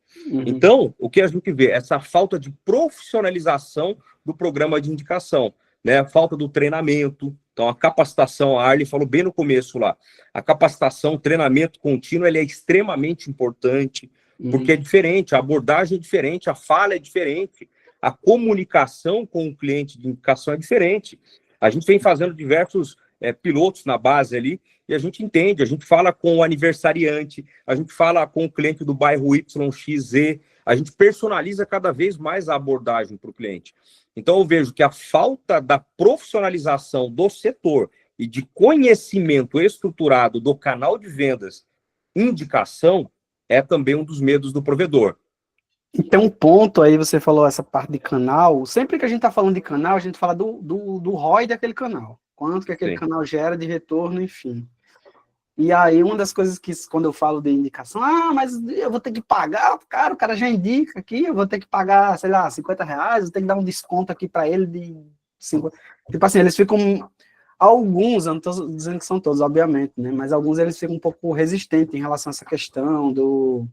Então, o que a gente vê? Essa falta de profissionalização do programa de indicação, né? A falta do treinamento. Então, a capacitação, a Arlen falou bem no começo lá, a capacitação, o treinamento contínuo, ele é extremamente importante, porque é diferente, a abordagem é diferente, a fala é diferente, a comunicação com o cliente de indicação é diferente. A gente vem fazendo diversos pilotos na base ali, e a gente entende, a gente fala com o aniversariante, a gente fala com o cliente do bairro YXZ, a gente personaliza cada vez mais a abordagem para o cliente. Então, eu vejo que a falta da profissionalização do setor e de conhecimento estruturado do canal de vendas, indicação, é também um dos medos do provedor. E tem um ponto aí, você falou essa parte de canal. Sempre que a gente está falando de canal, a gente fala do ROI daquele canal. Quanto que aquele canal gera de retorno, enfim. E aí, uma das coisas que, quando eu falo de indicação, mas eu vou ter que pagar, cara, o cara já indica aqui, eu vou ter que pagar, sei lá, R$50, eu tenho que dar um desconto aqui para ele de 50. Tipo assim, eles ficam, alguns, eu não estou dizendo que são todos, obviamente, né, mas alguns eles ficam um pouco resistentes em relação a essa questão do...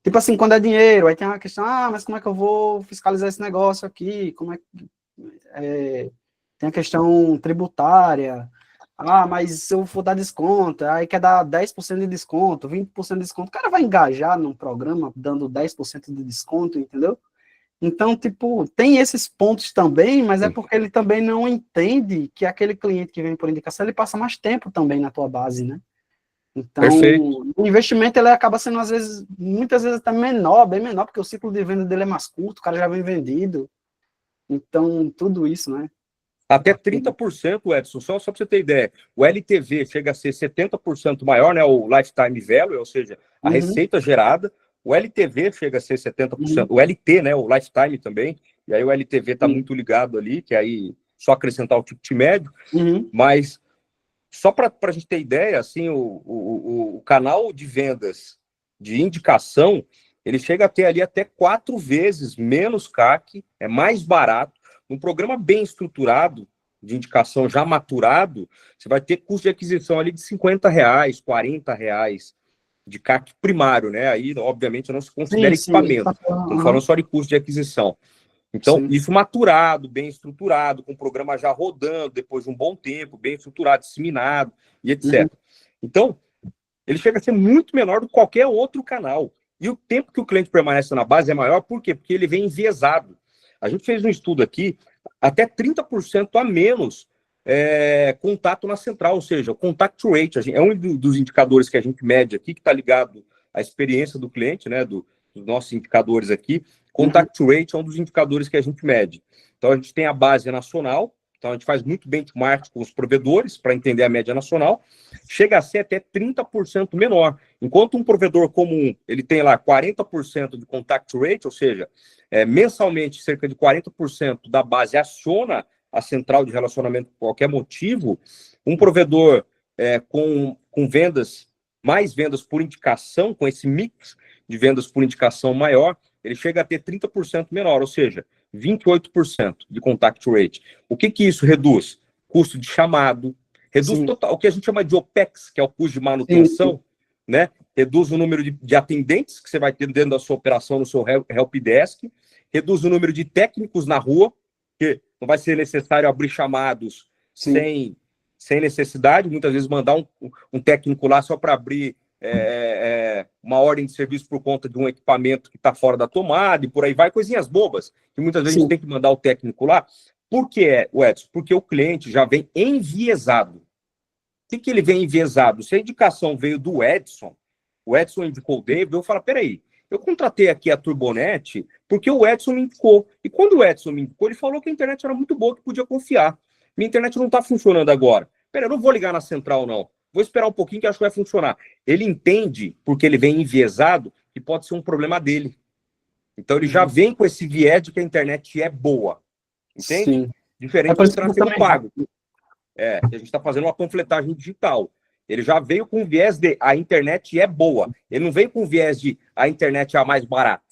Tipo assim, quando é dinheiro, aí tem uma questão, mas como é que eu vou fiscalizar esse negócio aqui? Como é que... tem a questão tributária... mas se eu for dar desconto, aí quer dar 10% de desconto, 20% de desconto, o cara vai engajar num programa dando 10% de desconto, entendeu? Então, tipo, tem esses pontos também, mas é porque ele também não entende que aquele cliente que vem por indicação, ele passa mais tempo também na tua base, né? Então, Perfeito. O investimento, ele acaba sendo, às vezes, muitas vezes até menor, bem menor, porque o ciclo de venda dele é mais curto, o cara já vem vendido. Então, tudo isso, né? Até 30%, Edson, só para você ter ideia. O LTV chega a ser 70% maior, né? O Lifetime Value, ou seja, a receita gerada. O LTV chega a ser 70%. O LT, né? O Lifetime também. E aí o LTV está muito ligado ali, que aí só acrescentar o ticket médio. Mas só para a gente ter ideia, assim, o canal de vendas de indicação, ele chega a ter ali até 4 vezes menos CAC, é mais barato. Um programa bem estruturado, de indicação já maturado, você vai ter custo de aquisição ali de R$50, R$40 de CAC primário, né? Aí, obviamente, não se considera equipamento. Estamos falando só de custo de aquisição. Então, Sim. isso maturado, bem estruturado, com o programa já rodando depois de um bom tempo, bem estruturado, disseminado e etc. Então, ele chega a ser muito menor do que qualquer outro canal. E o tempo que o cliente permanece na base é maior, por quê? Porque ele vem enviesado. A gente fez um estudo aqui, até 30% a menos contato na central, ou seja, o contact rate é um dos indicadores que a gente mede aqui, que está ligado à experiência do cliente, né, dos nossos indicadores aqui. Contact rate é um dos indicadores que a gente mede. Então, a gente tem a base nacional, então a gente faz muito benchmark com os provedores para entender a média nacional, chega a ser até 30% menor. Enquanto um provedor comum, ele tem lá 40% de contact rate, ou seja, mensalmente cerca de 40% da base aciona a central de relacionamento por qualquer motivo, um provedor com vendas, mais vendas por indicação, com esse mix de vendas por indicação maior, ele chega a ter 30% menor, ou seja, 28% de contact rate. O que isso reduz? Custo de chamado, reduz total, o que a gente chama de OPEX, que é o custo de manutenção, né? Reduz o número de atendentes que você vai ter dentro da sua operação, no seu helpdesk, reduz o número de técnicos na rua, que não vai ser necessário abrir chamados sem necessidade, muitas vezes mandar um técnico lá só para abrir uma ordem de serviço por conta de um equipamento que está fora da tomada e por aí vai, coisinhas bobas, que muitas vezes a gente tem que mandar o técnico lá. Por que Edson? Porque o cliente já vem enviesado. O que ele vem enviesado? Se a indicação veio do Edson, o Edson indicou o David, eu falo, peraí, eu contratei aqui a Turbonet porque o Edson me indicou. E quando o Edson me indicou, ele falou que a internet era muito boa, que podia confiar. Minha internet não está funcionando agora. Peraí, eu não vou ligar na central, não. Vou esperar um pouquinho que acho que vai funcionar. Ele entende, porque ele vem enviesado, que pode ser um problema dele. Então ele já vem com esse viés de que a internet é boa. Entende? Sim. Diferente do tráfego pago. Que a gente está fazendo uma panfletagem digital. Ele já veio com o viés de a internet é boa. Ele não veio com o viés de a internet é a mais barata.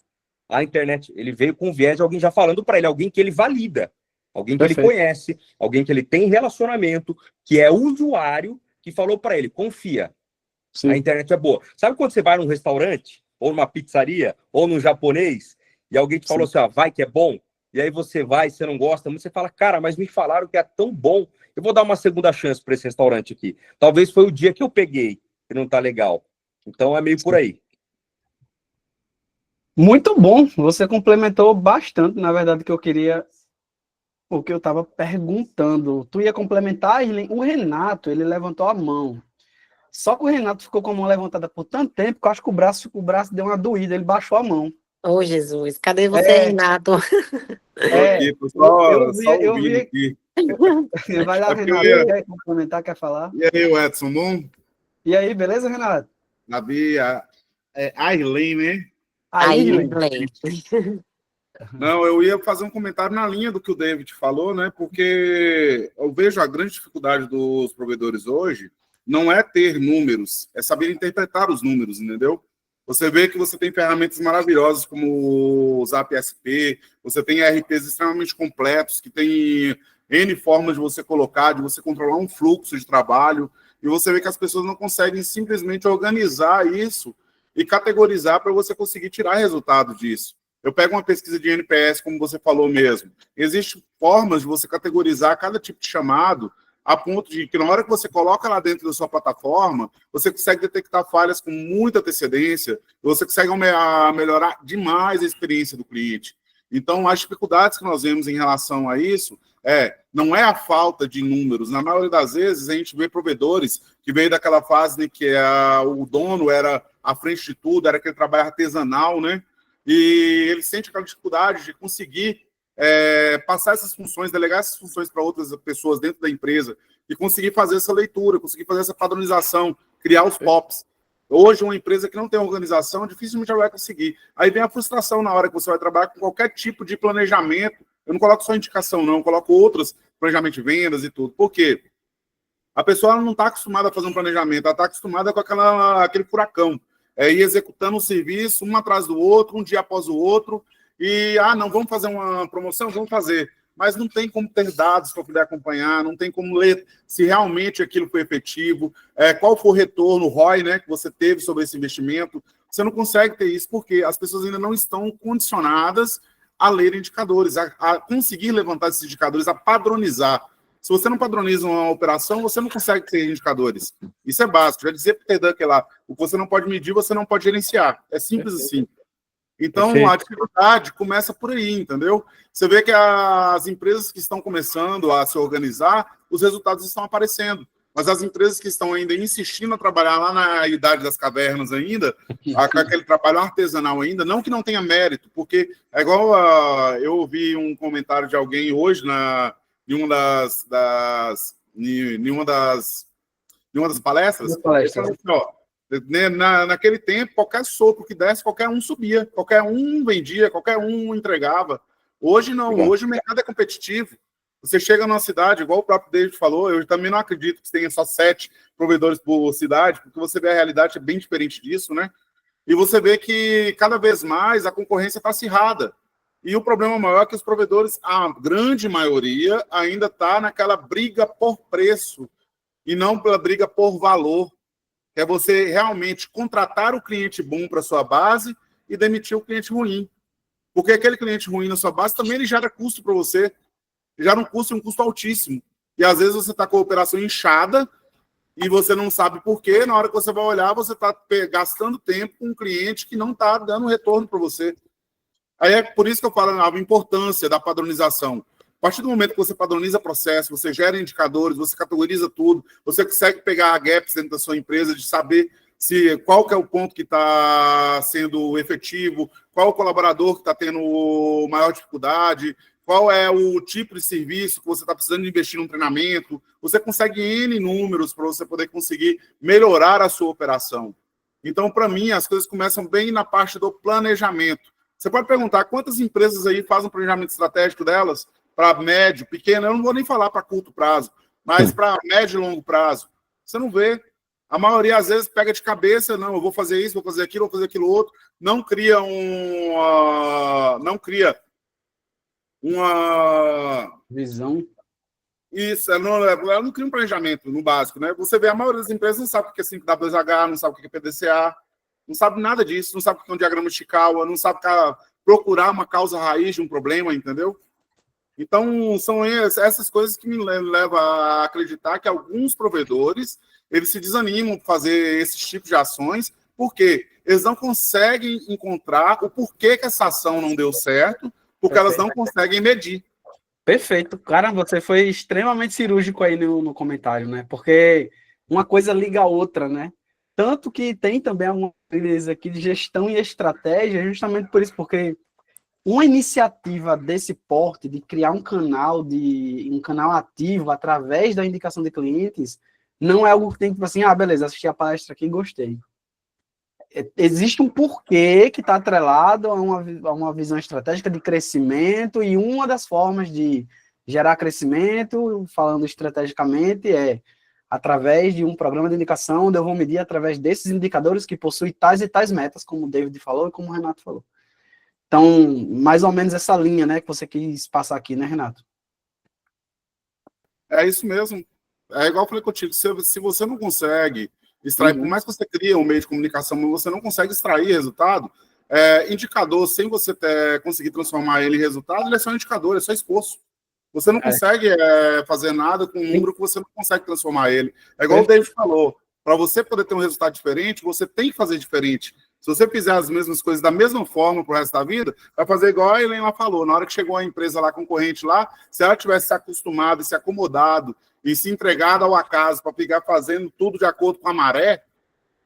A internet, ele veio com o viés de alguém já falando para ele, alguém que ele valida, alguém que ele conhece, alguém que ele tem relacionamento, que é usuário, que falou para ele, confia, a internet é boa. Sabe quando você vai num restaurante, ou numa pizzaria, ou num japonês, e alguém te falou assim, ó, vai que é bom, e aí você vai, você não gosta, mas você fala, cara, mas me falaram que é tão bom, eu vou dar uma segunda chance para esse restaurante aqui. Talvez foi o dia que eu peguei, que não tá legal. Então é meio por aí. Muito bom, você complementou bastante, na verdade, o que eu estava perguntando. Tu ia complementar, o Renato, ele levantou a mão. Só que o Renato ficou com a mão levantada por tanto tempo que eu acho que o braço deu uma doída, ele baixou a mão. Ô, Jesus, cadê você, Renato? Aqui, pessoal, eu vi aqui. Vai lá, Renato, quer complementar, quer falar? E aí, Edson, bom? E aí, beleza, Renato? Davi, Airlane, né? Airlane. Não, eu ia fazer um comentário na linha do que o David falou, né? Porque eu vejo a grande dificuldade dos provedores hoje não é ter números, é saber interpretar os números, entendeu? Você vê que você tem ferramentas maravilhosas como o Zap SP, você tem RPs extremamente completos, que tem N formas de você colocar, de você controlar um fluxo de trabalho, e você vê que as pessoas não conseguem simplesmente organizar isso e categorizar para você conseguir tirar resultado disso. Eu pego uma pesquisa de NPS, como você falou mesmo. Existem formas de você categorizar cada tipo de chamado a ponto de que na hora que você coloca lá dentro da sua plataforma, você consegue detectar falhas com muita antecedência, você consegue melhorar demais a experiência do cliente. Então, as dificuldades que nós vemos em relação a isso não é a falta de números. Na maioria das vezes, a gente vê provedores que veio daquela fase, né, que o dono era à frente de tudo, era aquele trabalho artesanal, né? E ele sente aquela dificuldade de conseguir passar essas funções, delegar essas funções para outras pessoas dentro da empresa e conseguir fazer essa leitura, conseguir fazer essa padronização, criar os POPs. Hoje, uma empresa que não tem organização, dificilmente ela vai conseguir. Aí vem a frustração na hora que você vai trabalhar com qualquer tipo de planejamento. Eu não coloco só indicação, não. Eu coloco outros planejamentos de vendas e tudo. Por quê? A pessoa não está acostumada a fazer um planejamento, ela está acostumada com aquele furacão. Ir executando um serviço, um atrás do outro, um dia após o outro, e, não, vamos fazer uma promoção? Vamos fazer. Mas não tem como ter dados para poder acompanhar, não tem como ler se realmente aquilo foi efetivo, qual foi o retorno, o ROI, né, que você teve sobre esse investimento. Você não consegue ter isso porque as pessoas ainda não estão condicionadas a ler indicadores, a conseguir levantar esses indicadores, a padronizar. Se você não padroniza uma operação, você não consegue ter indicadores. Isso é básico. Já dizia Peter Drucker lá, o que você não pode medir, você não pode gerenciar. É simples assim. Então, Perfeito. a dificuldade começa por aí, entendeu? Você vê que as empresas que estão começando a se organizar, os resultados estão aparecendo. Mas as empresas que estão ainda insistindo a trabalhar lá na idade das cavernas ainda, com aquele trabalho artesanal ainda, não que não tenha mérito, porque é igual eu ouvi um comentário de alguém hoje em uma das palestras, ele falou assim, ó, naquele tempo, qualquer sopro que desse, qualquer um subia, qualquer um vendia, qualquer um entregava. Hoje não, hoje o mercado é competitivo. Você chega numa cidade, igual o próprio David falou, eu também não acredito que tenha só 7 provedores por cidade, porque você vê a realidade é bem diferente disso, né? E você vê que cada vez mais a concorrência está acirrada. E o problema maior é que os provedores, a grande maioria, ainda está naquela briga por preço e não pela briga por valor. É você realmente contratar o cliente bom para sua base e demitir o cliente ruim. Porque aquele cliente ruim na sua base também ele gera custo para você. Já um custo altíssimo. E às vezes você está com a operação inchada e você não sabe por quê. Na hora que você vai olhar, você está gastando tempo com um cliente que não está dando retorno para você. Aí é por isso que eu falo a importância da padronização. A partir do momento que você padroniza processo, você gera indicadores, você categoriza tudo, você consegue pegar gaps dentro da sua empresa, de saber qual que é o ponto que está sendo efetivo, qual o colaborador que está tendo maior dificuldade, qual é o tipo de serviço que você está precisando investir num treinamento. Você consegue N números para você poder conseguir melhorar a sua operação. Então, para mim, as coisas começam bem na parte do planejamento. Você pode perguntar quantas empresas aí fazem um planejamento estratégico delas para médio, pequeno, eu não vou nem falar para curto prazo, mas para médio e longo prazo. Você não vê. A maioria, às vezes, pega de cabeça, não, eu vou fazer isso, vou fazer aquilo outro, não cria uma visão. Isso, ela não cria um planejamento no básico, né? Você vê, a maioria das empresas não sabe o que é 5W2H, não sabe o que é PDCA, não sabe nada disso, não sabe o que é um diagrama de Chikawa, não sabe procurar uma causa raiz de um problema, entendeu? Então, são essas coisas que me levam a acreditar que alguns provedores, eles se desanimam por fazer esses tipos de ações, porque eles não conseguem encontrar o porquê que essa ação não deu certo, porque elas não conseguem medir. Perfeito. Cara, você foi extremamente cirúrgico aí no comentário, né? Porque uma coisa liga a outra, né? Tanto que tem também uma empresa aqui de gestão e estratégia, justamente por isso, porque uma iniciativa desse porte, de criar um canal ativo através da indicação de clientes, não é algo que tem que, tipo assim, beleza, assisti a palestra aqui e gostei. Existe um porquê que está atrelado a uma visão estratégica de crescimento, e uma das formas de gerar crescimento, falando estrategicamente, é através de um programa de indicação, onde eu vou medir através desses indicadores que possuem tais e tais metas, como o David falou e como o Renato falou. Então, mais ou menos essa linha, né, que você quis passar aqui, né, Renato? É isso mesmo. É igual eu falei contigo, se você não consegue extrair, por mais que você crie um meio de comunicação, mas você não consegue extrair resultado, indicador, sem você conseguir transformar ele em resultado, ele é só um indicador, é só esforço. Você não consegue fazer nada com um número que você não consegue transformar ele. É igual o David falou, para você poder ter um resultado diferente, você tem que fazer diferente. Se você fizer as mesmas coisas da mesma forma pro resto da vida, vai fazer igual a Helena falou. Na hora que chegou a empresa lá, concorrente lá, se ela tivesse se acostumado, se acomodado e se entregado ao acaso para ficar fazendo tudo de acordo com a maré,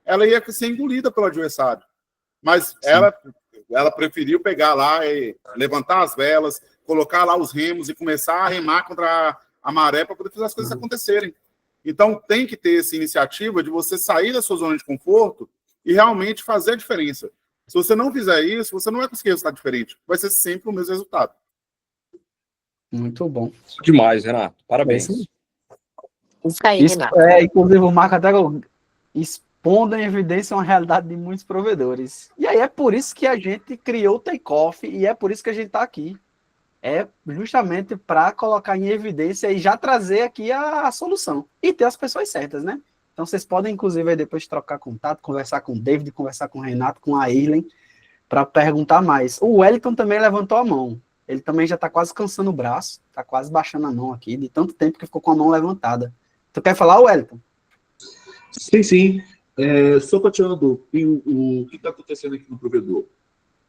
ela ia ser engolida pelo adversário. Mas ela preferiu pegar lá e levantar as velas, colocar lá os remos e começar a remar contra a maré para poder fazer as coisas acontecerem. Então, tem que ter essa iniciativa de você sair da sua zona de conforto e realmente fazer a diferença. Se você não fizer isso, você não vai conseguir resultado diferente. Vai ser sempre o mesmo resultado. Muito bom. Demais, Renato. Parabéns. Isso aí, Renato. Inclusive, o Marco até expondo em evidência uma realidade de muitos provedores. E aí é por isso que a gente criou o Takeoff e é por isso que a gente está aqui. É justamente para colocar em evidência e já trazer aqui a solução. E ter as pessoas certas, né? Então vocês podem, inclusive, aí depois trocar contato, conversar com o David, conversar com o Renato, com a Irlen, para perguntar mais. O Wellington também levantou a mão. Ele também já está quase cansando o braço, está quase baixando a mão aqui, de tanto tempo que ficou com a mão levantada. Tu quer falar, Wellington? Sim, sim. Só para tirar uma dúvida, o que está acontecendo aqui no provedor?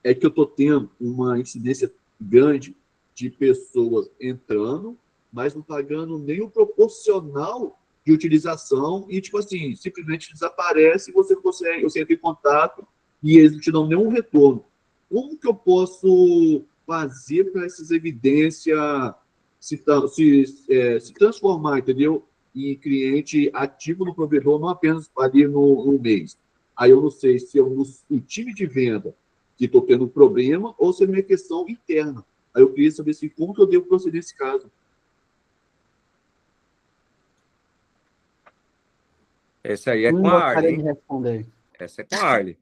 É que eu estou tendo uma incidência grande de pessoas entrando, mas não pagando nem o proporcional de utilização e, tipo assim, simplesmente desaparece e você não consegue, você entra em contato e eles não te dão nenhum retorno. Como que eu posso fazer para essas evidências se transformar, entendeu? Em cliente ativo no provedor, não apenas ali no mês. Aí eu não sei se eu no time de venda que estou tendo um problema ou se é minha questão interna. Aí eu queria saber assim, como que eu devo proceder nesse caso. Esse aí é com a Arlen, Gostaria de hein? responder. Essa é com a Arlen.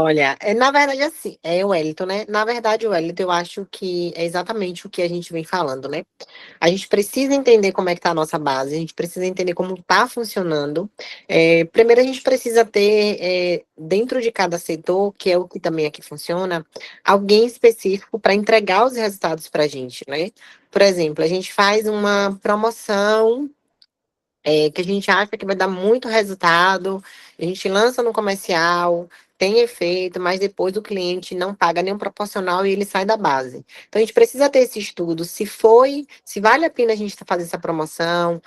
Olha, na verdade, assim, é o Wellington, né? Na verdade, o Wellington, eu acho que é exatamente o que a gente vem falando, né? A gente precisa entender como é que tá a nossa base, a gente precisa entender como tá funcionando. Primeiro, a gente precisa ter, dentro de cada setor, que é o que também aqui funciona, alguém específico para entregar os resultados para a gente, né? Por exemplo, a gente faz uma promoção que a gente acha que vai dar muito resultado, a gente lança no comercial, tem efeito, mas depois o cliente não paga nenhum proporcional e ele sai da base. Então a gente precisa ter esse estudo, se vale a pena a gente fazer essa promoção,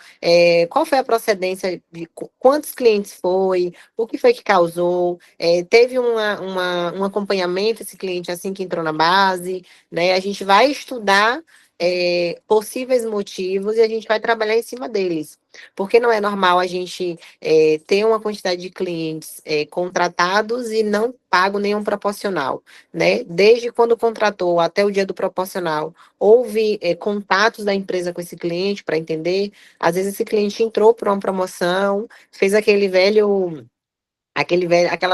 qual foi a procedência de quantos clientes foi, o que foi que causou, teve um acompanhamento esse cliente assim que entrou na base, né? A gente vai estudar possíveis motivos e a gente vai trabalhar em cima deles. Porque não é normal a gente ter uma quantidade de clientes contratados e não pago nenhum proporcional, né? Desde quando contratou até o dia do proporcional, houve contatos da empresa com esse cliente para entender. Às vezes esse cliente entrou por uma promoção, fez aquela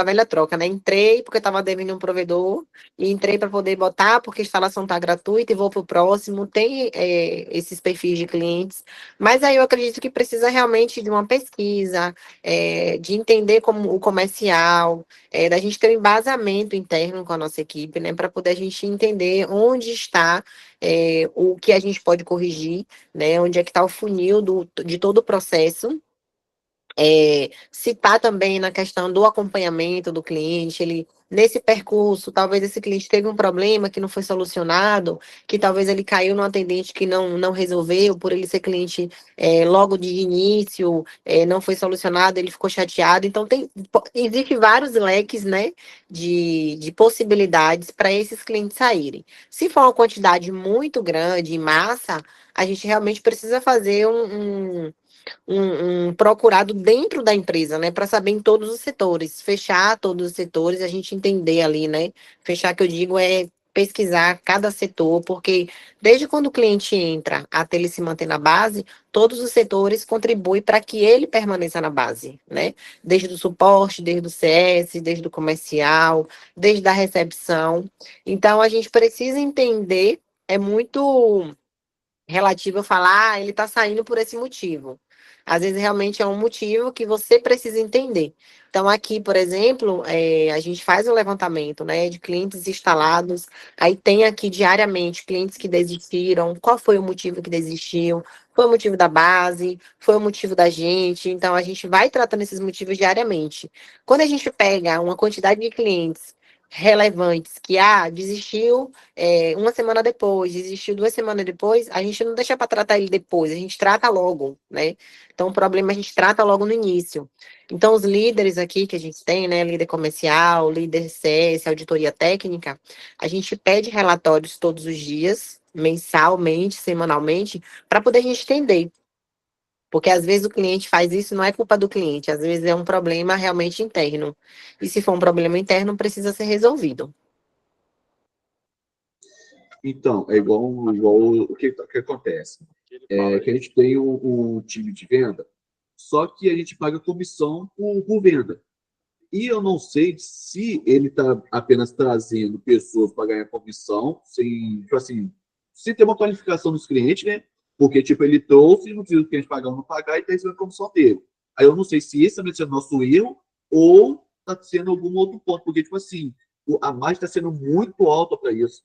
velha troca, né? Entrei porque estava devendo um provedor, e entrei para poder botar porque a instalação está gratuita e vou para o próximo. Tem esses perfis de clientes, mas aí eu acredito que precisa realmente de uma pesquisa, de entender como o comercial, da gente ter um embasamento interno com a nossa equipe, né? Para poder a gente entender onde está o que a gente pode corrigir, né? Onde é que está o funil de todo o processo. Citar também na questão do acompanhamento do cliente, ele nesse percurso, talvez esse cliente teve um problema que não foi solucionado, que talvez ele caiu num atendente que não resolveu, por ele ser cliente logo de início, não foi solucionado, ele ficou chateado. Então, existe vários leques, né, de possibilidades para esses clientes saírem. Se for uma quantidade muito grande, em massa, a gente realmente precisa fazer um procurado dentro da empresa, né, para saber em todos os setores, fechar todos os setores, a gente entender ali, né, fechar que eu digo é pesquisar cada setor, porque desde quando o cliente entra até ele se manter na base, todos os setores contribuem para que ele permaneça na base, né, desde o suporte, desde o CS, desde o comercial, desde a recepção. Então, a gente precisa entender, é muito relativo a falar, ele está saindo por esse motivo. Às vezes, realmente é um motivo que você precisa entender. Então, aqui, por exemplo, a gente faz um levantamento, né, de clientes instalados, aí tem aqui diariamente clientes que desistiram, qual foi o motivo que desistiu, foi o motivo da base, foi o motivo da gente, então a gente vai tratando esses motivos diariamente. Quando a gente pega uma quantidade de clientes relevantes que, desistiu uma semana depois, desistiu 2 semanas depois, a gente não deixa para tratar ele depois, a gente trata logo, né? Então, o problema a gente trata logo no início. Então, os líderes aqui que a gente tem, né? Líder comercial, líder CS, auditoria técnica, a gente pede relatórios todos os dias, mensalmente, semanalmente, para poder a gente entender. Porque às vezes o cliente faz isso, não é culpa do cliente, às vezes é um problema realmente interno. E se for um problema interno, precisa ser resolvido. Então, é igual o que acontece. Que a gente tem um time de venda, só que a gente paga comissão por venda. E eu não sei se ele está apenas trazendo pessoas para ganhar comissão, sem, tipo assim, sem ter uma qualificação dos clientes, né? Porque, tipo, ele trouxe, não precisa do cliente pagar ou não pagar, e está recebendo a comissão dele. Aí eu não sei se esse também é o nosso erro ou está sendo algum outro ponto. Porque, tipo assim, a margem está sendo muito alta para isso.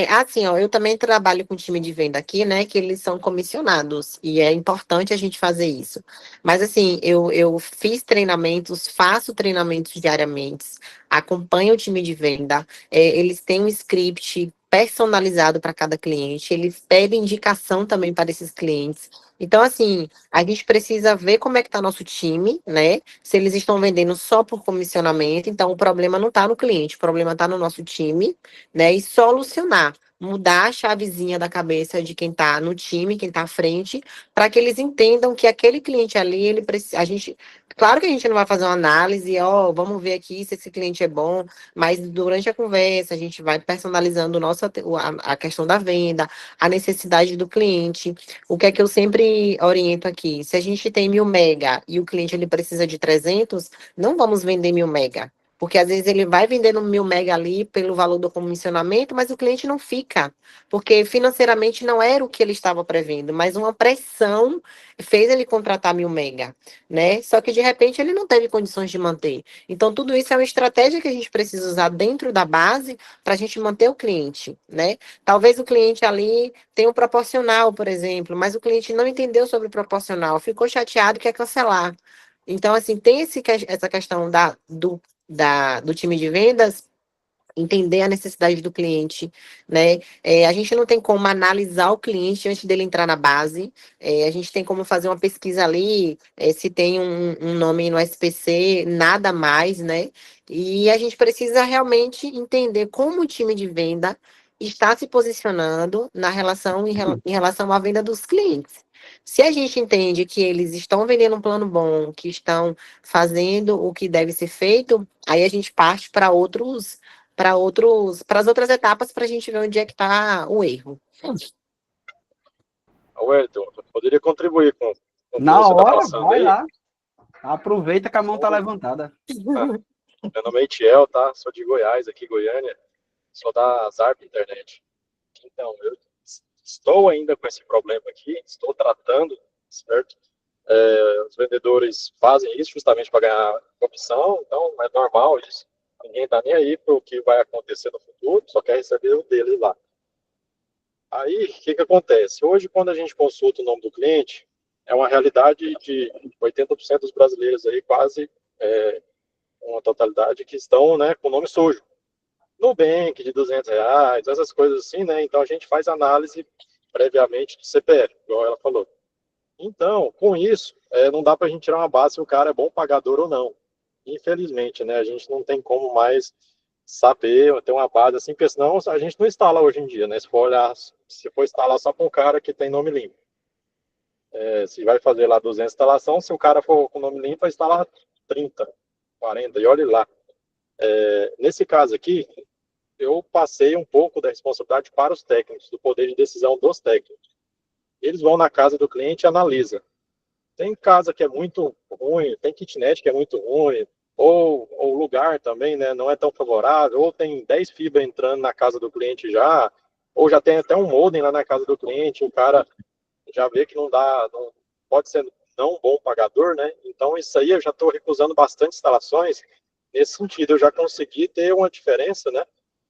Assim, ó, eu também trabalho com time de venda aqui, né, que eles são comissionados, e é importante a gente fazer isso. Mas, assim, eu fiz treinamentos, faço treinamentos diariamente, acompanho o time de venda, eles têm um script personalizado para cada cliente, eles pedem indicação também para esses clientes. Então, assim, a gente precisa ver como é que está nosso time, né, se eles estão vendendo só por comissionamento, então o problema não está no cliente, o problema está no nosso time, né? E solucionar, mudar a chavezinha da cabeça de quem está no time, quem está à frente, para que eles entendam que aquele cliente ali, ele precisa. Claro que a gente não vai fazer uma análise, vamos ver aqui se esse cliente é bom, mas durante a conversa a gente vai personalizando a questão da venda, a necessidade do cliente. O que é que eu sempre oriento aqui? Se a gente tem 1.000 mega e o cliente ele precisa de 300, não vamos vender 1.000 mega. Porque às vezes ele vai vendendo 1.000 mega ali pelo valor do comissionamento, mas o cliente não fica. Porque financeiramente não era o que ele estava prevendo, mas uma pressão fez ele contratar 1.000 mega, né? Só que de repente ele não teve condições de manter. Então tudo isso é uma estratégia que a gente precisa usar dentro da base para a gente manter o cliente, né? Talvez o cliente ali tenha um proporcional, por exemplo, mas o cliente não entendeu sobre o proporcional, ficou chateado e quer cancelar. Então, assim, tem essa questão do time de vendas, entender a necessidade do cliente, né? A gente não tem como analisar o cliente antes dele entrar na base, a gente tem como fazer uma pesquisa ali, se tem um nome no SPC, nada mais, né? E a gente precisa realmente entender como o time de venda está se posicionando em relação à venda dos clientes. Se a gente entende que eles estão vendendo um plano bom, que estão fazendo o que deve ser feito, aí a gente parte para as outras etapas para a gente ver onde é que está o erro. Wellington, eu poderia contribuir com o que Na você está hora, passando vai aí? lá. Aproveita que a mão tá levantada. Meu nome é Itiel, tá? Sou de Goiás, aqui Goiânia. Sou da Zarp Internet. Então, eu estou ainda com esse problema aqui, estou tratando, certo? Os vendedores fazem isso justamente para ganhar comissão, então é normal isso. Ninguém está nem aí para o que vai acontecer no futuro, só quer receber o deles lá. Aí, o que acontece? Hoje, quando a gente consulta o nome do cliente, é uma realidade de 80% dos brasileiros aí, quase uma totalidade, que estão, né, com nome sujo. Nubank de R$ 200, essas coisas assim, né? Então, a gente faz análise previamente do CPF, igual ela falou. Então, com isso, não dá para a gente tirar uma base se o cara é bom pagador ou não. Infelizmente, né? A gente não tem como mais saber, ter uma base assim, porque senão a gente não instala hoje em dia, né? Se for olhar, se for instalar só para um cara que tem nome limpo. Se vai fazer lá 200 instalações, se o cara for com nome limpo, vai instalar 30, 40, e olhe lá. Nesse caso aqui, eu passei um pouco da responsabilidade para os técnicos, do poder de decisão dos técnicos. Eles vão na casa do cliente e analisam. Tem casa que é muito ruim, tem kitnet que é muito ruim, ou o lugar também, né, não é tão favorável, ou tem 10 fibras entrando na casa do cliente já, ou já tem até um modem lá na casa do cliente, o cara já vê que não pode ser não um bom pagador, né? Então isso aí eu já estou recusando bastante instalações. Nesse sentido, eu já consegui ter uma diferença, né,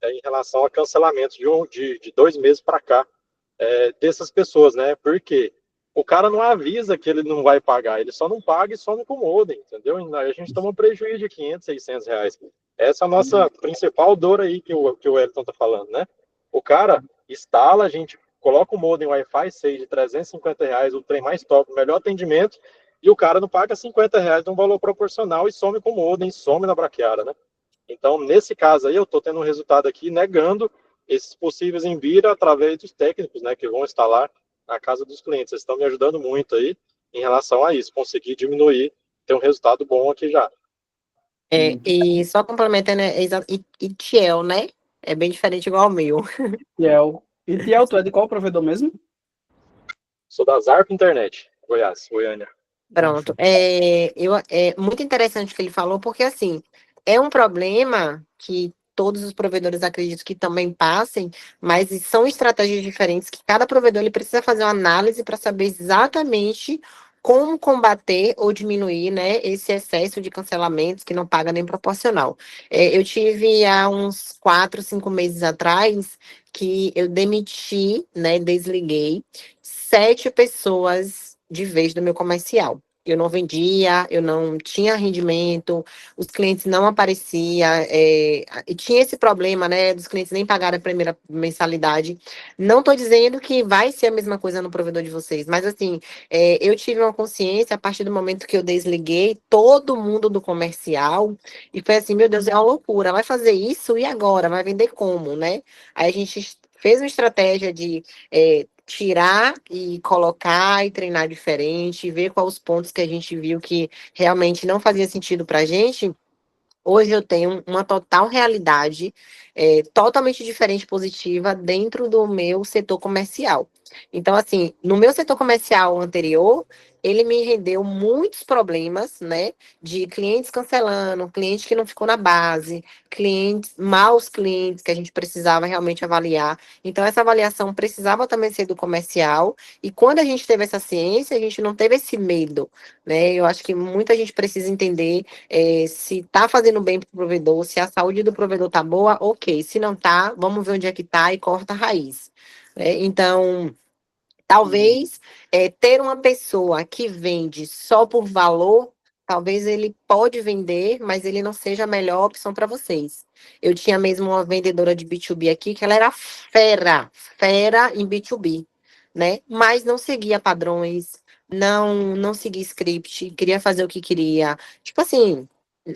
em relação a cancelamentos de 2 meses para cá, dessas pessoas, né? Porque o cara não avisa que ele não vai pagar, ele só não paga e some com o modem, entendeu? Aí a gente toma um prejuízo de 500, 600 reais. Essa é a nossa principal dor aí que o Wellington tá falando, né? O cara instala, a gente coloca o modem Wi-Fi 6 de 350 reais, o trem mais top, o melhor atendimento, e o cara não paga 50 reais de um valor proporcional e some com o modem, some na braquiara, né? Então, nesse caso aí, eu estou tendo um resultado aqui negando esses possíveis envira através dos técnicos, né, que vão instalar na casa dos clientes. Vocês estão me ajudando muito aí em relação a isso, conseguir diminuir, ter um resultado bom aqui já. E só complementando, Itiel, né? É bem diferente igual ao meu. Tiel, tu é de qual provedor mesmo? Sou da Zarp Internet, Goiás, Goiânia. Pronto. É muito interessante o que ele falou, porque, assim, é um problema que todos os provedores acredito que também passem, mas são estratégias diferentes que cada provedor ele precisa fazer uma análise para saber exatamente como combater ou diminuir, né, esse excesso de cancelamentos que não paga nem proporcional. Eu tive há uns 4, 5 meses atrás que eu demiti, né, desliguei 7 pessoas de vez do meu comercial. Eu não vendia, eu não tinha rendimento, os clientes não apareciam, e tinha esse problema, né, dos clientes nem pagarem a primeira mensalidade. Não estou dizendo que vai ser a mesma coisa no provedor de vocês, mas assim, eu tive uma consciência a partir do momento que eu desliguei todo mundo do comercial, e foi assim, meu Deus, é uma loucura, vai fazer isso e agora? Vai vender como, né? Aí a gente fez uma estratégia de tirar e colocar e treinar diferente, ver quais os pontos que a gente viu que realmente não fazia sentido para a gente. Hoje eu tenho uma total realidade, totalmente diferente, positiva, dentro do meu setor comercial. Então, assim, no meu setor comercial anterior, ele me rendeu muitos problemas, né? De clientes cancelando, cliente que não ficou na base, clientes, maus clientes que a gente precisava realmente avaliar. Então, essa avaliação precisava também ser do comercial. E quando a gente teve essa ciência, a gente não teve esse medo, né? Eu acho que muita gente precisa entender se está fazendo bem para o provedor, se a saúde do provedor está boa, ok. Se não está, vamos ver onde é que está e corta a raiz. Então, talvez ter uma pessoa que vende só por valor, talvez ele pode vender, mas ele não seja a melhor opção para vocês. Eu tinha mesmo uma vendedora de B2B aqui, que ela era fera em B2B, né? Mas não seguia padrões, não seguia script, queria fazer o que queria. Tipo assim,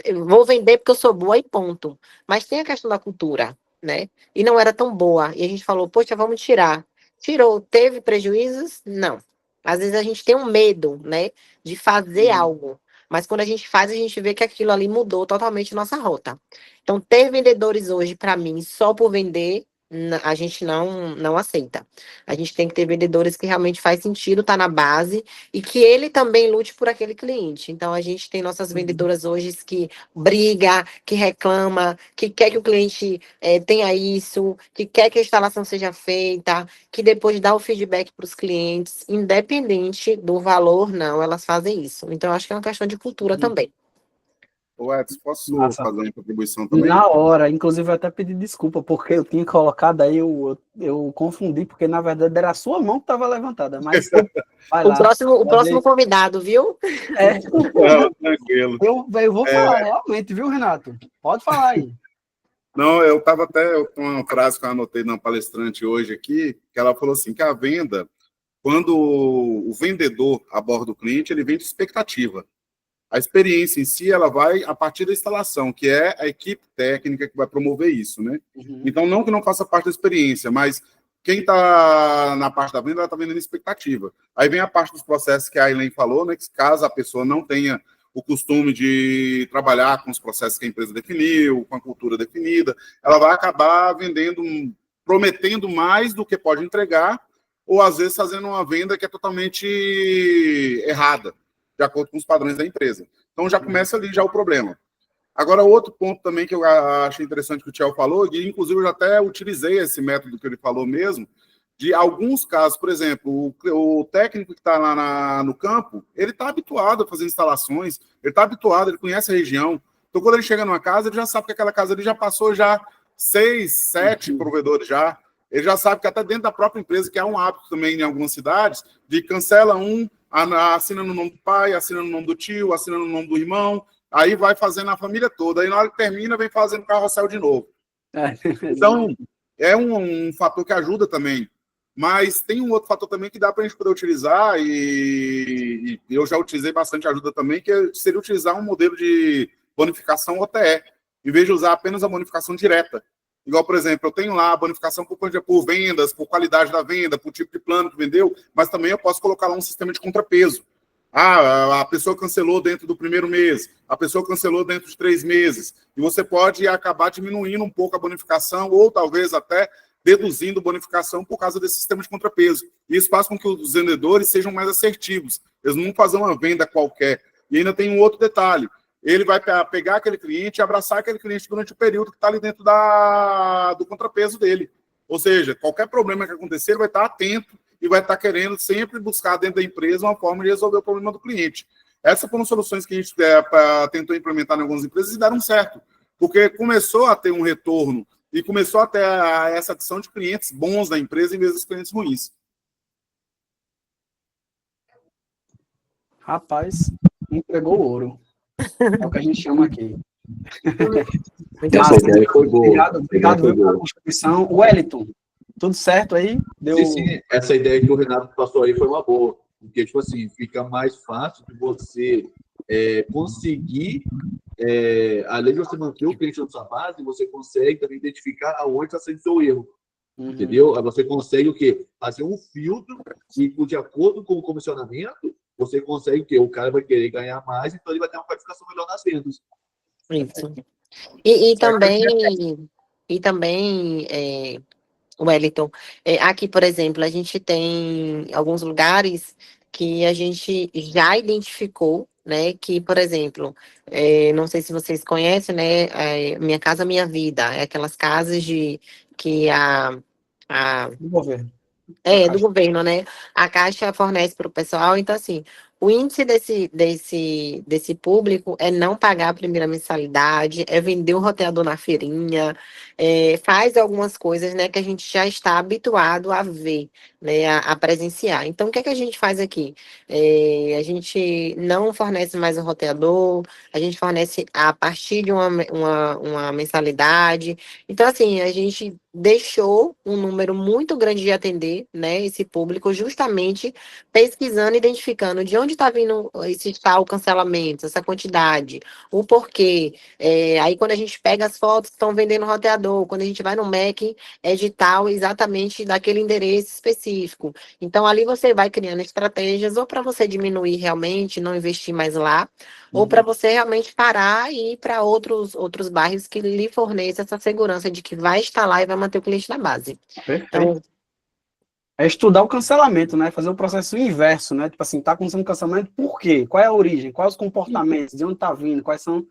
eu vou vender porque eu sou boa e ponto. Mas tem a questão da cultura, né? E não era tão boa. E a gente falou, poxa, vamos tirar. Tirou, teve prejuízos? Não. Às vezes a gente tem um medo, né, de fazer algo. Mas quando a gente faz, a gente vê que aquilo ali mudou totalmente nossa rota. Então, ter vendedores hoje, para mim, só por vender, a gente não aceita. A gente tem que ter vendedores que realmente faz sentido estar na base e que ele também lute por aquele cliente. Então, a gente tem nossas vendedoras hoje que briga, que reclama, que quer que o cliente tenha isso, que quer que a instalação seja feita, que depois dá o feedback para os clientes, independente do valor, não, elas fazem isso. Então, acho que é uma questão de cultura também. Ô, Edson, posso Massa. fazer uma contribuição também? Na hora, inclusive eu até pedi desculpa, porque eu tinha colocado aí, eu confundi, porque na verdade era a sua mão que estava levantada, mas vai O lá. próximo convidado, viu? Não, tranquilo. Eu vou falar realmente, viu, Renato? Pode falar aí. Não, eu tenho uma frase que eu anotei na palestrante hoje aqui, que ela falou assim, que a venda, quando o vendedor aborda o cliente, ele vende expectativa. A experiência em si, ela vai a partir da instalação, que é a equipe técnica que vai promover isso, né? Uhum. Então, não que não faça parte da experiência, mas quem está na parte da venda, ela está vendendo expectativa. Aí vem a parte dos processos que a Aileen falou, né? Que caso a pessoa não tenha o costume de trabalhar com os processos que a empresa definiu, com a cultura definida, ela vai acabar vendendo, prometendo mais do que pode entregar, ou às vezes fazendo uma venda que é totalmente errada, de acordo com os padrões da empresa. Então já começa ali já o problema. Agora, outro ponto também que eu achei interessante que o Thiago falou, e inclusive eu já até utilizei esse método que ele falou mesmo, de alguns casos, por exemplo, o técnico que está lá no campo, ele está habituado a fazer instalações, ele está habituado, ele conhece a região. Então, quando ele chega numa casa, ele já sabe que aquela casa ali já passou já 6, 7 provedores já. Ele já sabe que até dentro da própria empresa, que há um hábito também em algumas cidades, de cancela um, assina no nome do pai, assina no nome do tio, assina no nome do irmão, aí vai fazendo a família toda. Aí na hora que termina, vem fazendo carrossel de novo. Então, é um fator que ajuda também. Mas tem um outro fator também que dá para a gente poder utilizar, e eu já utilizei bastante ajuda também, que seria utilizar um modelo de bonificação OTE, em vez de usar apenas a bonificação direta. Igual, por exemplo, eu tenho lá a bonificação por vendas, por qualidade da venda, por tipo de plano que vendeu, mas também eu posso colocar lá um sistema de contrapeso. A pessoa cancelou dentro do primeiro mês, a pessoa cancelou dentro de 3 meses, e você pode acabar diminuindo um pouco a bonificação, ou talvez até deduzindo bonificação por causa desse sistema de contrapeso. E isso faz com que os vendedores sejam mais assertivos. Eles não vão fazer uma venda qualquer. E ainda tem um outro detalhe. Ele vai pegar aquele cliente e abraçar aquele cliente durante o período que está ali dentro do contrapeso dele. Ou seja, qualquer problema que acontecer, ele vai estar atento e vai estar querendo sempre buscar dentro da empresa uma forma de resolver o problema do cliente. Essas foram soluções que a gente tentou implementar em algumas empresas e deram certo, porque começou a ter um retorno e começou a ter essa adição de clientes bons da empresa em vez dos clientes ruins. Rapaz, entregou ouro. É o que a gente chama aqui. Essa ideia foi boa. Obrigado pela contribuição. Wellington, tudo certo aí? Sim, sim, essa ideia que o Renato passou aí foi uma boa. Porque, tipo assim, fica mais fácil de você conseguir, além de você manter o cliente na sua base, você consegue também identificar aonde está sendo seu erro. Entendeu? Aí você consegue o quê? Fazer um filtro e, de acordo com o comissionamento, você consegue o quê? O cara vai querer ganhar mais, então ele vai ter uma qualificação melhor nas vendas. Isso. E também, Wellington, aqui, por exemplo, a gente tem alguns lugares que a gente já identificou, né, que, por exemplo, não sei se vocês conhecem, né, Minha Casa Minha Vida, é aquelas casas que Do governo. do governo, né? A Caixa fornece para o pessoal, então assim, o índice desse público é não pagar a primeira mensalidade, é vender o roteador na feirinha, faz algumas coisas, né, que a gente já está habituado a ver, né, a presenciar. Então, o que é que a gente faz aqui? A gente não fornece mais o roteador, a gente fornece a partir de uma mensalidade. Então, assim, a gente deixou um número muito grande de atender, né, esse público, justamente pesquisando, identificando de onde está vindo esse tal cancelamento, essa quantidade, o porquê. Aí, quando a gente pega as fotos, estão vendendo roteador. Quando a gente vai no MEC, é de tal, exatamente daquele endereço específico. Então, ali você vai criando estratégias, ou para você diminuir realmente, não investir mais lá, ou para você realmente parar e ir para outros bairros que lhe forneçam essa segurança de que vai estar lá e vai manter o cliente na base. Perfeito. Então, É estudar o cancelamento, né? Fazer o processo inverso, né? Tipo assim, tá acontecendo cancelamento, por quê? Qual é a origem? Quais os comportamentos? De onde tá vindo? Quais são?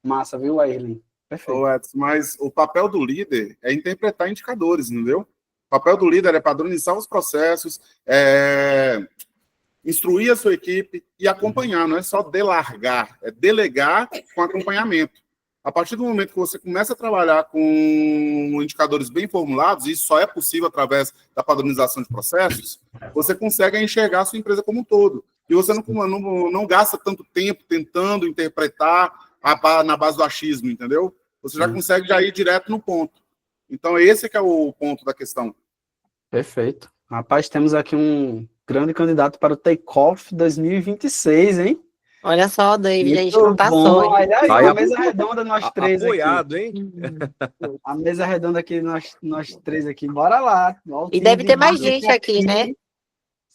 Massa, viu, Airlin? Perfeito. Ô, Edson, mas o papel do líder é interpretar indicadores, entendeu? O papel do líder é padronizar os processos, instruir a sua equipe e acompanhar, não é só delargar, é delegar com acompanhamento. A partir do momento que você começa a trabalhar com indicadores bem formulados, e isso só é possível através da padronização de processos, você consegue enxergar a sua empresa como um todo. E você não gasta tanto tempo tentando interpretar na base do achismo, entendeu? Você já consegue já ir direto no ponto. Então, esse que é o ponto da questão. Perfeito. Rapaz, temos aqui um grande candidato para o Takeoff 2026, hein? olha só, David, a gente Muito não passou, bom. hein? Olha aí, Vai a mesa redonda, nós três apoiado, aqui. hein? A mesa redonda aqui, nós três aqui. Bora lá. Ó, o E time deve de ter mais marketing gente aqui, né? Time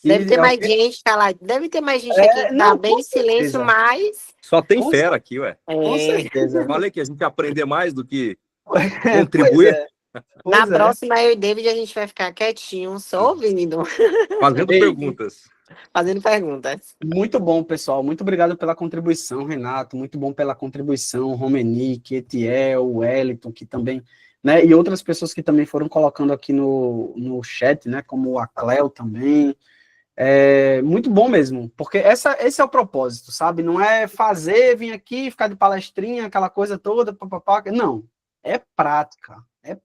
Deve ter de- mais gente, tá lá. Deve ter mais gente aqui que tá não, bem com em silêncio, certeza. mas. Só tem Com fera aqui, ué. Com certeza. Falei que a gente ia aprender mais do que Pois contribuir, é. Na Pois é. próxima, eu e David, a gente vai ficar quietinho, só ouvindo, fazendo Ei. perguntas. fazendo perguntas. Muito bom, pessoal. Muito obrigado pela contribuição, Renato. Muito bom pela contribuição, Romenick, Etiel, Wellington, que também, né? E outras pessoas que também foram colocando aqui no chat, né? Como a Cleo também. Muito bom mesmo, porque esse é o propósito, sabe? Não é fazer, vir aqui, ficar de palestrinha, aquela coisa toda, papapá. Não, é prática, é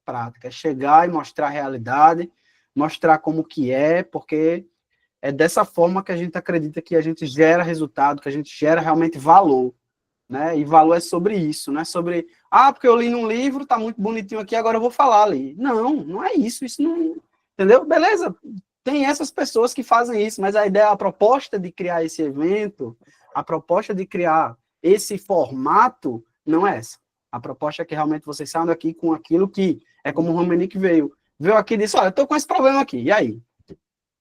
chegar e mostrar a realidade, mostrar como que é, porque é dessa forma que a gente acredita que a gente gera resultado, que a gente gera realmente valor, né? E valor é sobre isso, não é sobre, porque eu li num livro, tá muito bonitinho aqui, agora eu vou falar ali. Não é isso não, entendeu? Beleza, tem essas pessoas que fazem isso, mas a ideia, a proposta de criar esse evento, a proposta de criar esse formato, não é essa. A proposta é que realmente vocês saiam daqui com aquilo que é como o Romenick veio aqui e disse, olha, eu tô com esse problema aqui, e aí?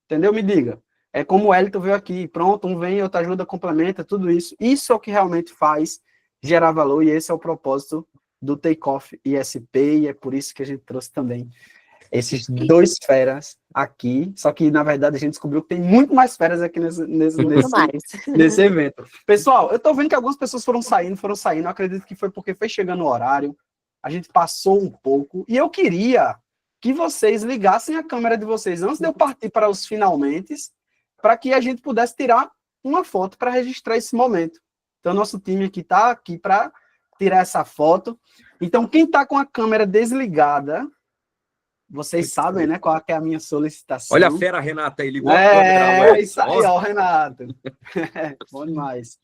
Entendeu? Me diga. É como o Elton veio aqui, pronto, um vem, outra ajuda, complementa, tudo isso. Isso é o que realmente faz gerar valor, e esse é o propósito do Takeoff ISP, e é por isso que a gente trouxe também esses dois feras aqui, só que, na verdade, a gente descobriu que tem muito mais feras aqui Muito mais. nesse evento. Pessoal, eu tô vendo que algumas pessoas foram saindo, eu acredito que foi porque foi chegando o horário, a gente passou um pouco, e eu queria que vocês ligassem a câmera de vocês antes de eu partir para os finalmente, para que a gente pudesse tirar uma foto para registrar esse momento. Então, nosso time aqui está aqui para tirar essa foto. Então, quem está com a câmera desligada, vocês sabem, né, qual é a minha solicitação. Olha a fera, Renata, aí ligou a câmera. É isso aí, ó, Renato. Bom demais.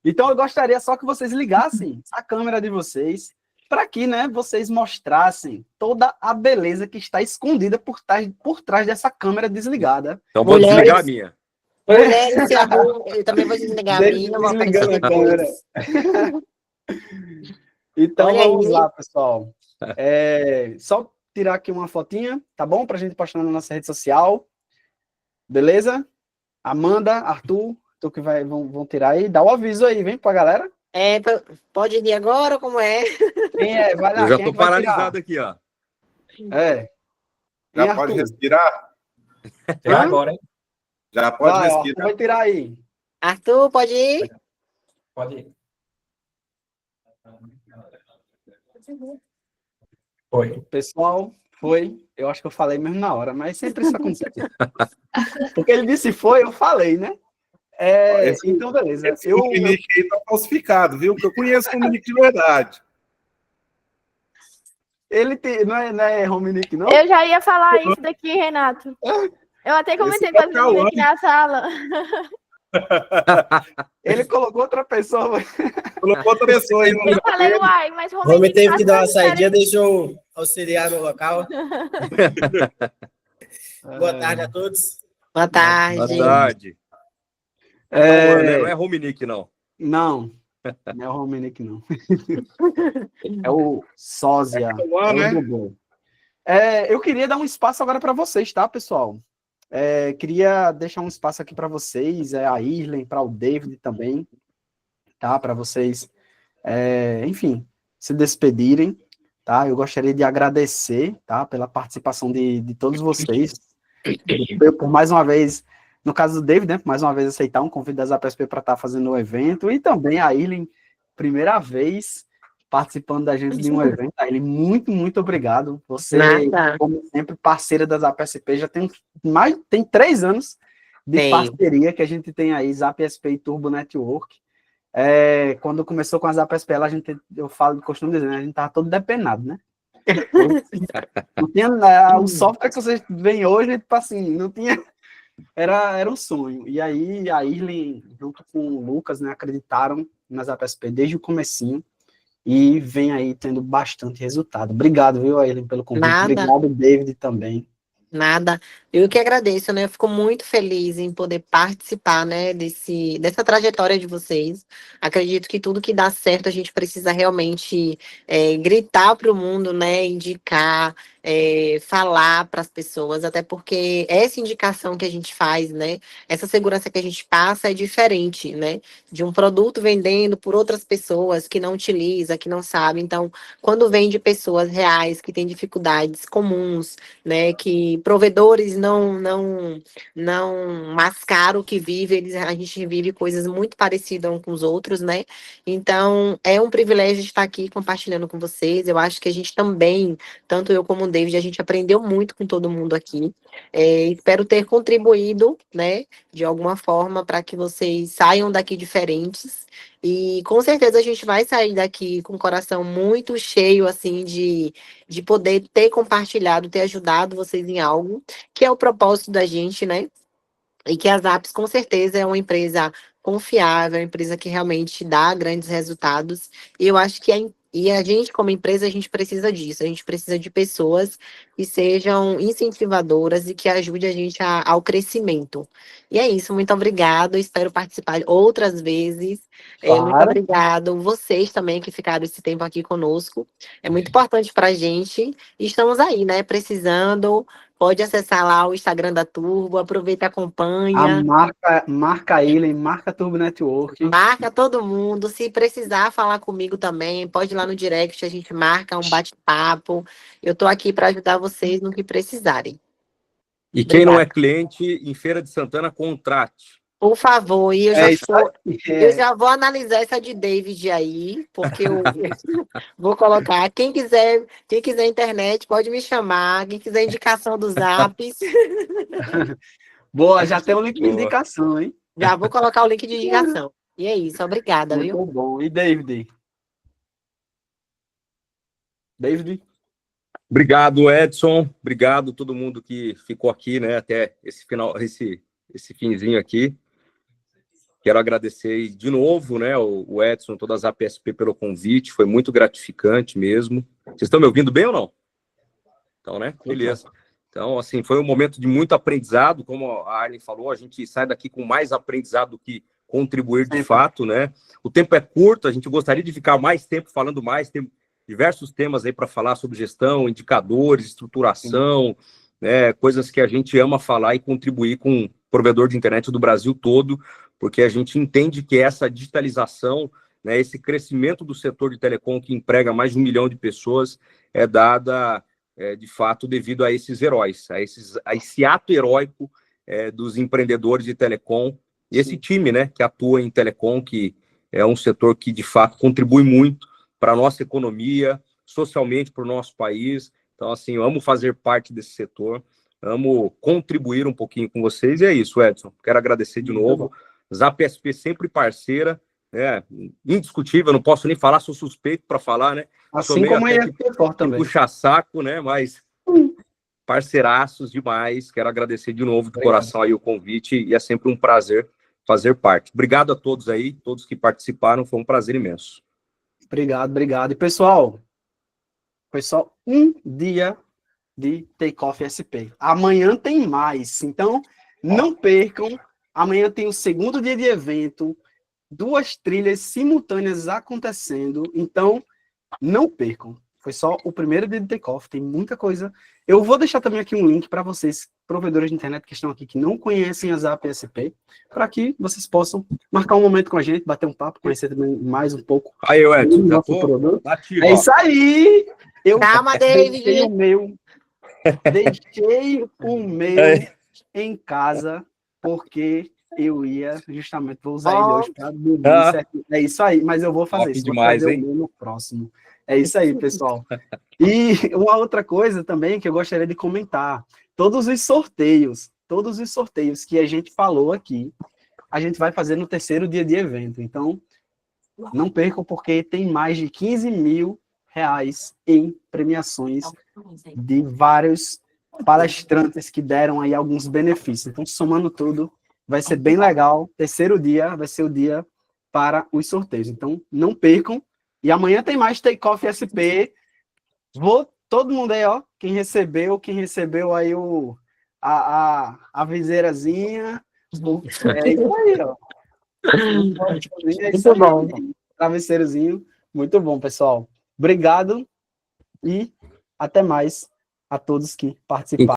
Então, eu gostaria só que vocês ligassem a câmera de vocês para que, né, vocês mostrassem toda a beleza que está escondida por trás dessa câmera desligada. Então, vou Mulheres- desligar a minha. Mulheres se arrumam, eu também vou desligar a minha, vou aparecer Desligando a câmera. depois. Então, Olha vamos aí. lá, pessoal. Só tirar aqui uma fotinha, tá bom? Pra gente postar na nossa rede social. Beleza? Amanda, Arthur, tu que vão tirar aí. Dá o aviso aí, vem pra galera. Pode ir agora, como é? Quem é? Vai lá, Eu já quem é tô que vai tirar? paralisado aqui, ó. É. Já Quem, pode Arthur? respirar? Tirar Hã? agora, hein? Já pode Vai, ó, Arthur respirar. vai tirar aí. Arthur, pode ir? Pode ir. Foi. Pessoal, foi. Eu acho que eu falei mesmo na hora, mas sempre isso acontece. Porque ele disse foi, eu falei, né? Então, beleza. Esse Dominique aí tá falsificado, viu? Porque eu conheço o Dominique de verdade. Ele não é Rominique, não? Eu já ia falar isso daqui, Renato. Eu até comentei Esse é com o as meninas aqui na sala. Ele colocou outra pessoa. Colocou outra pessoa aí no Eu lugar falei, dele. uai, mas O homem Romenique teve que dar uma faz saidinha, deixou eu auxiliar no local. Boa tarde a todos. Boa tarde. Boa tarde. Não é Rominique, não. Não é o Rominique, não. É o Sósia. É o né? Dudu. Eu queria dar um espaço agora para vocês, tá, pessoal? Queria deixar um espaço aqui para vocês, a Irlen, para o David também, tá? Para vocês, enfim, se despedirem, tá? Eu gostaria de agradecer, tá? Pela participação de todos vocês. Eu, por mais uma vez, no caso do David, né? Por mais uma vez aceitar um convite da ZapSP para estar fazendo o evento, e também a Irlen, primeira vez participando da gente de um evento. A Irlen, muito, muito obrigado. Você, Nada. como sempre, parceira da ZapSP, já tem 3 anos de Tem. parceria que a gente tem aí, ZapSP e Turbo Network. Quando começou com a ZapSP, costumo dizer, né? A gente tava todo depenado, né? Não tinha, o software que vocês veem hoje, tipo assim, não tinha. Era um sonho. E aí a Irlen, junto com o Lucas, né, acreditaram na ZapSP desde o comecinho e vem aí tendo bastante resultado. Obrigado, viu, Irlen, pelo convite. Nada. Obrigado, David, também. Nada. Eu que agradeço, né? Eu fico muito feliz em poder participar, né, dessa trajetória de vocês. Acredito que tudo que dá certo a gente precisa realmente gritar para o mundo, né? Indicar, falar para as pessoas, até porque essa indicação que a gente faz, né? Essa segurança que a gente passa é diferente, né? De um produto vendendo por outras pessoas que não utiliza, que não sabe. Então, quando vem de pessoas reais que têm dificuldades comuns, né? Que provedores não mascaram o que vive, a gente vive coisas muito parecidas uns com os outros, né? Então, é um privilégio estar aqui compartilhando com vocês. Eu acho que a gente também, tanto eu como o David, a gente aprendeu muito com todo mundo aqui. Espero ter contribuído, né, de alguma forma, para que vocês saiam daqui diferentes. E com certeza a gente vai sair daqui com o coração muito cheio, assim, de poder ter compartilhado, ter ajudado vocês em algo, que é o propósito da gente, né? E que a Zaps, com certeza, é uma empresa confiável, uma empresa que realmente dá grandes resultados. E eu acho que a gente, como empresa, a gente precisa disso. A gente precisa de pessoas que sejam incentivadoras e que ajudem a gente ao crescimento. E é isso, muito obrigado. Espero participar outras vezes. Muito Claro. obrigado. Vocês também que ficaram esse tempo aqui conosco. É muito importante para a gente. E estamos aí, né? Precisando. Pode acessar lá o Instagram da Turbo, aproveita e acompanha. Marca Irlen, marca Turbo Network. Marca todo mundo. Se precisar falar comigo também, pode ir lá no direct, a gente marca um bate-papo. Eu estou aqui para ajudar vocês no que precisarem. E quem não é cliente, em Feira de Santana, contrate. Por favor, e eu já, isso aí. eu já vou analisar essa de David aí, porque eu vou colocar. Quem quiser internet, pode me chamar. Quem quiser indicação dos apps, Boa, já tem o link de Boa. indicação, hein? já vou colocar o link de indicação. E é isso, obrigada, viu? Muito bom. E David? David? Obrigado, Edson. Obrigado a todo mundo que ficou aqui, né, até esse final, esse finzinho aqui. Quero agradecer de novo, né, o Edson, toda a APSP pelo convite. Foi muito gratificante mesmo. Vocês estão me ouvindo bem ou não? Então, né? Beleza. Então, assim, foi um momento de muito aprendizado. Como a Arlen falou, a gente sai daqui com mais aprendizado do que contribuir de fato, né? O tempo é curto, a gente gostaria de ficar mais tempo falando mais, tem diversos temas aí para falar sobre gestão, indicadores, estruturação, né? Coisas que a gente ama falar e contribuir com o provedor de internet do Brasil todo, porque a gente entende que essa digitalização, né, esse crescimento do setor de telecom que emprega mais de 1 milhão de pessoas é dada, de fato, devido a esses heróis, a esse ato heróico dos empreendedores de telecom, e esse time, né, que atua em telecom, que é um setor que, de fato, contribui muito para a nossa economia, socialmente para o nosso país. Então, assim, eu amo fazer parte desse setor, amo contribuir um pouquinho com vocês, e é isso, Edson. Quero agradecer de novo. ZapSP sempre parceira, né, indiscutível, não posso nem falar, sou suspeito para falar, né? Assim como a IFP também. Puxa saco, né? Mas parceiraços demais. Quero agradecer de novo de coração aí o convite e é sempre um prazer fazer parte. Obrigado a todos aí, todos que participaram, foi um prazer imenso. Obrigado. E pessoal, foi só um dia de Takeoff SP. Amanhã tem mais, então não percam. Amanhã tem o segundo dia de evento, 2 trilhas simultâneas acontecendo, então não percam. Foi só o primeiro dia de Takeoff, tem muita coisa. Eu vou deixar também aqui um link para vocês, provedores de internet que estão aqui, que não conhecem a ZapSP, para que vocês possam marcar um momento com a gente, bater um papo, conhecer também mais um pouco. Aí, Edson, já nosso produto. Ativo, é isso aí! Eu Calma, David! Deixei o meu em casa, porque eu ia justamente, vou usar ele hoje para dormir, certo? É isso aí, mas eu vou fazer isso, demais, vou fazer o meu no próximo. É isso aí, pessoal. E uma outra coisa também que eu gostaria de comentar, todos os sorteios que a gente falou aqui, a gente vai fazer no terceiro dia de evento, então não percam, porque tem mais de 15 mil reais em premiações de vários palestrantes que deram aí alguns benefícios. Então, somando tudo, vai ser bem legal. Terceiro dia vai ser o dia para os sorteios. Então, não percam. E amanhã tem mais Takeoff SP. Todo mundo aí, ó, quem recebeu aí a viseirazinha. É isso aí, ó. Muito bom. Travesseirozinho. Muito bom, pessoal. Obrigado e até mais a todos que participaram.